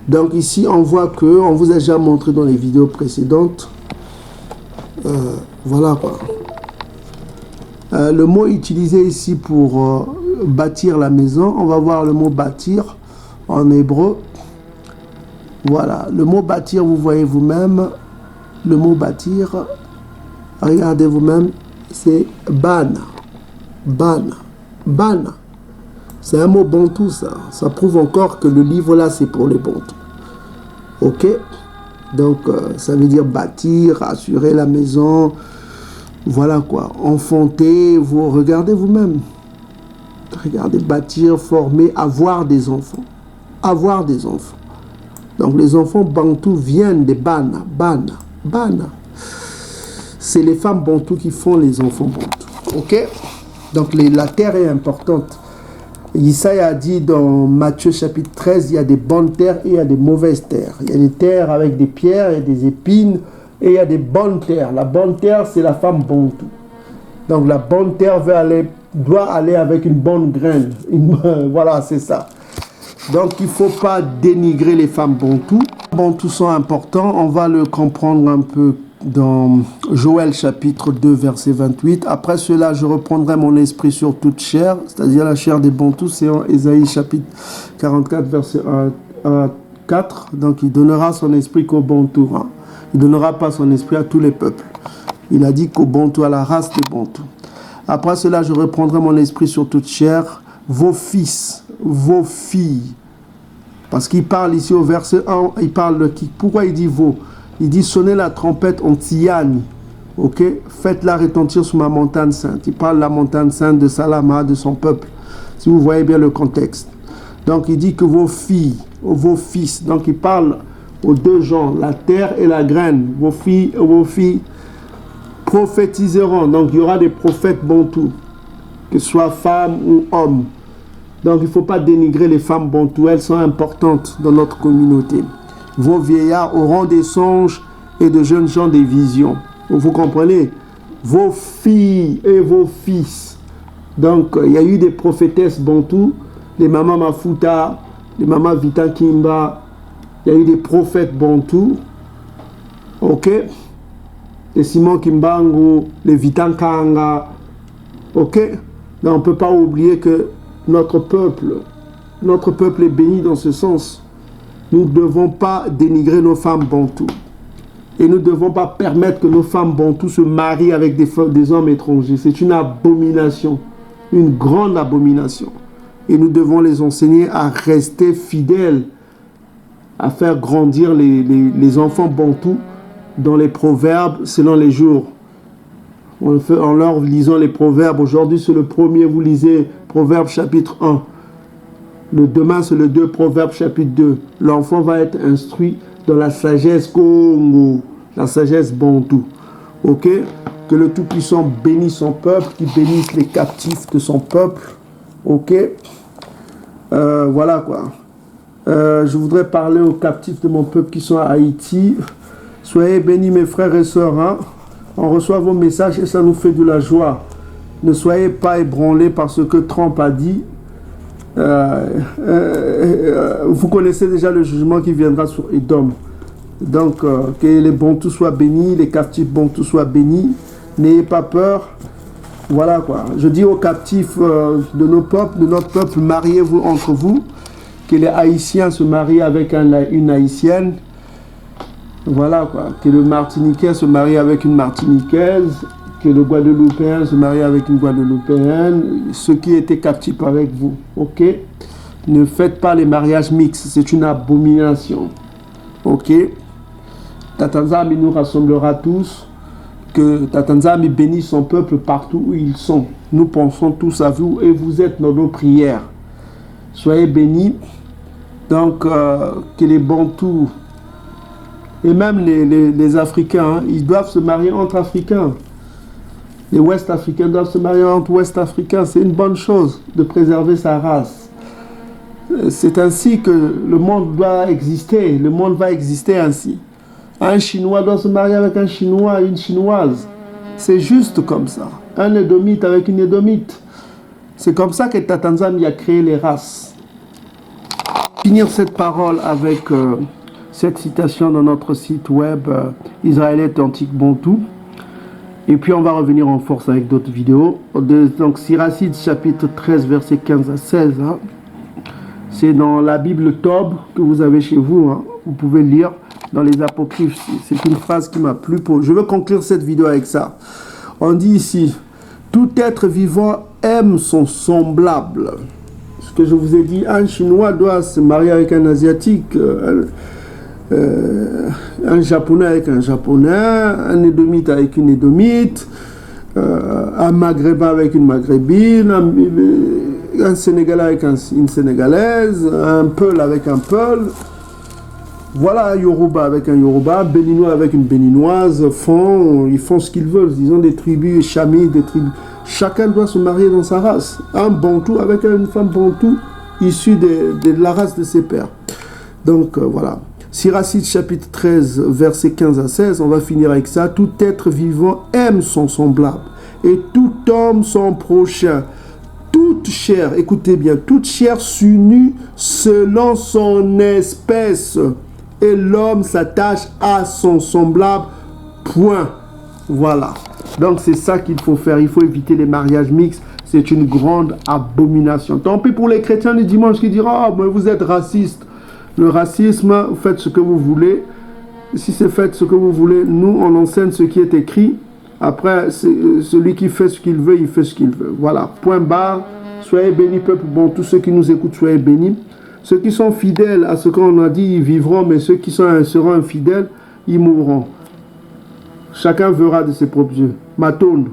Donc ici, on voit que, on vous a déjà montré dans les vidéos précédentes, voilà quoi. Le mot utilisé ici pour bâtir la maison. On va voir le mot bâtir en hébreu. Voilà, le mot bâtir, vous voyez vous-même, le mot bâtir, regardez vous-même, c'est bana. Bana. Bana. C'est un mot bantou, ça. Ça prouve encore que le livre là, c'est pour les bantous. Ok? Donc, ça veut dire bâtir, assurer la maison. Voilà quoi. Enfanter, vous regardez vous-même. Regardez, bâtir, former, avoir des enfants. Avoir des enfants. Donc, les enfants bantous viennent des bana. Bana. Bana. C'est les femmes bantous qui font les enfants bantous. Ok? Donc, la terre est importante. Isaïe a dit dans Matthieu chapitre 13, il y a des bonnes terres et il y a des mauvaises terres. Il y a des terres avec des pierres et des épines et il y a des bonnes terres. La bonne terre, c'est la femme bantou. Donc la bonne terre doit aller avec une bonne graine. Voilà, c'est ça. Donc il ne faut pas dénigrer les femmes bantou. Les bantous sont importants. On va le comprendre un peu dans Joël chapitre 2 verset 28. Après cela, je reprendrai mon esprit sur toute chair, c'est-à-dire la chair des bantous, c'est en Ésaïe chapitre 44 verset 1 à 4. Donc il donnera son esprit qu'aux bantous. Il ne donnera pas son esprit à tous les peuples. Il a dit qu'aux bantous, à la race des bantous. Après cela, je reprendrai mon esprit sur toute chair, vos fils, vos filles. Parce qu'il parle ici au verset 1, il parle de qui? Pourquoi il dit vos? Il dit sonnez la trompette en Tsiani, ok? Faites-la retentir sur ma montagne sainte. Il parle de la montagne sainte de Salama, de son peuple, si vous voyez bien le contexte. Donc il dit que vos filles, vos fils, donc il parle aux deux genres, la terre et la graine. Vos filles prophétiseront. Donc il y aura des prophètes bantous, que ce soit femmes ou hommes. Donc il ne faut pas dénigrer les femmes bantous, elles sont importantes dans notre communauté. Vos vieillards auront des songes et de jeunes gens des visions. Vous comprenez? Vos filles et vos fils. Donc, il y a eu des prophétesses bantous, les mamans Mafuta, les mamans Vita Kimba. Il y a eu des prophètes bantous. Ok? Les Simon Kimbangu, les Vita Kanga. Ok? Donc, on ne peut pas oublier que notre peuple est béni dans ce sens. Nous ne devons pas dénigrer nos femmes bantous. Et nous ne devons pas permettre que nos femmes bantous se marient avec des hommes étrangers. C'est une abomination. Une grande abomination. Et nous devons les enseigner à rester fidèles, à faire grandir les enfants bantous dans les proverbes selon les jours. En leur lisant les proverbes. Aujourd'hui, c'est le premier, vous lisez Proverbes chapitre 1. Demain, c'est le 2, Proverbes chapitre 2. L'enfant va être instruit dans la sagesse Congo, la sagesse bantou. Ok? Que le Tout-Puissant bénisse son peuple, qu'il bénisse les captifs de son peuple. Ok? Voilà quoi. Je voudrais parler aux captifs de mon peuple qui sont à Haïti. Soyez bénis mes frères et sœurs. Hein? On reçoit vos messages et ça nous fait de la joie. Ne soyez pas ébranlés par ce que Trump a dit. Vous connaissez déjà le jugement qui viendra sur Edom. Donc, que les bantous soient bénis, les captifs bantous soient bénis. N'ayez pas peur. Voilà quoi. Je dis aux captifs de notre peuple, mariez-vous entre vous. Que les Haïtiens se marient avec une Haïtienne. Voilà quoi. Que le Martiniquais se marie avec une Martiniquaise. Que le Guadeloupéen se marie avec une Guadeloupéenne, ceux qui étaient captifs avec vous, ok? Ne faites pas les mariages mixtes, c'est une abomination, ok? Tatanzami nous rassemblera tous, que Tatanzami bénisse son peuple partout où ils sont. Nous pensons tous à vous et vous êtes dans nos prières. Soyez bénis, donc que les Bantous, et même les Africains, hein, ils doivent se marier entre Africains. Les Ouest-Africains doivent se marier entre Ouest-Africains. C'est une bonne chose de préserver sa race. C'est ainsi que le monde doit exister. Le monde va exister ainsi. Un Chinois doit se marier avec un Chinois et une Chinoise. C'est juste comme ça. Un Édomite avec une Édomite. C'est comme ça que Tatanzami a créé les races. Finir cette parole avec cette citation dans notre site web Israélite Antique Bantou. Et puis on va revenir en force avec d'autres vidéos. Donc Siracide chapitre 13 verset 15 à 16. Hein. C'est dans la Bible Tob que vous avez chez vous. Hein. Vous pouvez lire dans les apocryphes. C'est une phrase qui m'a plu. Je veux conclure cette vidéo avec ça. On dit ici, tout être vivant aime son semblable. Ce que je vous ai dit, un Chinois doit se marier avec un Asiatique. Un Japonais avec un Japonais, un Édomite avec une Édomite, un Maghrébin avec une Maghrébine, un Sénégalais avec une Sénégalaise, un Peul avec un Peul, voilà, un Yoruba avec un Yoruba, un Béninois avec une Béninoise, ils font ce qu'ils veulent, ils ont des tribus chamis, des tribus. Chacun doit se marier dans sa race. Un Bantou avec une femme Bantou issue de la race de ses pères. Donc voilà. Siracide chapitre 13 verset 15 à 16, on va finir avec ça. Tout être vivant aime son semblable et tout homme son prochain. Toute chair, écoutez bien, toute chair s'unit selon son espèce et l'homme s'attache à son semblable. Point. Voilà. Donc c'est ça qu'il faut faire. Il faut éviter les mariages mixtes. C'est une grande abomination. Tant pis pour les chrétiens du dimanche qui diront « Ah, mais vous êtes raciste ». Le racisme, faites ce que vous voulez. Si c'est faites ce que vous voulez, nous, on enseigne ce qui est écrit. Après, celui qui fait ce qu'il veut, il fait ce qu'il veut. Voilà, point barre. Soyez bénis, peuple bon. Tous ceux qui nous écoutent, soyez bénis. Ceux qui sont fidèles à ce qu'on a dit, ils vivront. Mais ceux qui seront infidèles, ils mourront. Chacun verra de ses propres yeux. Matondo.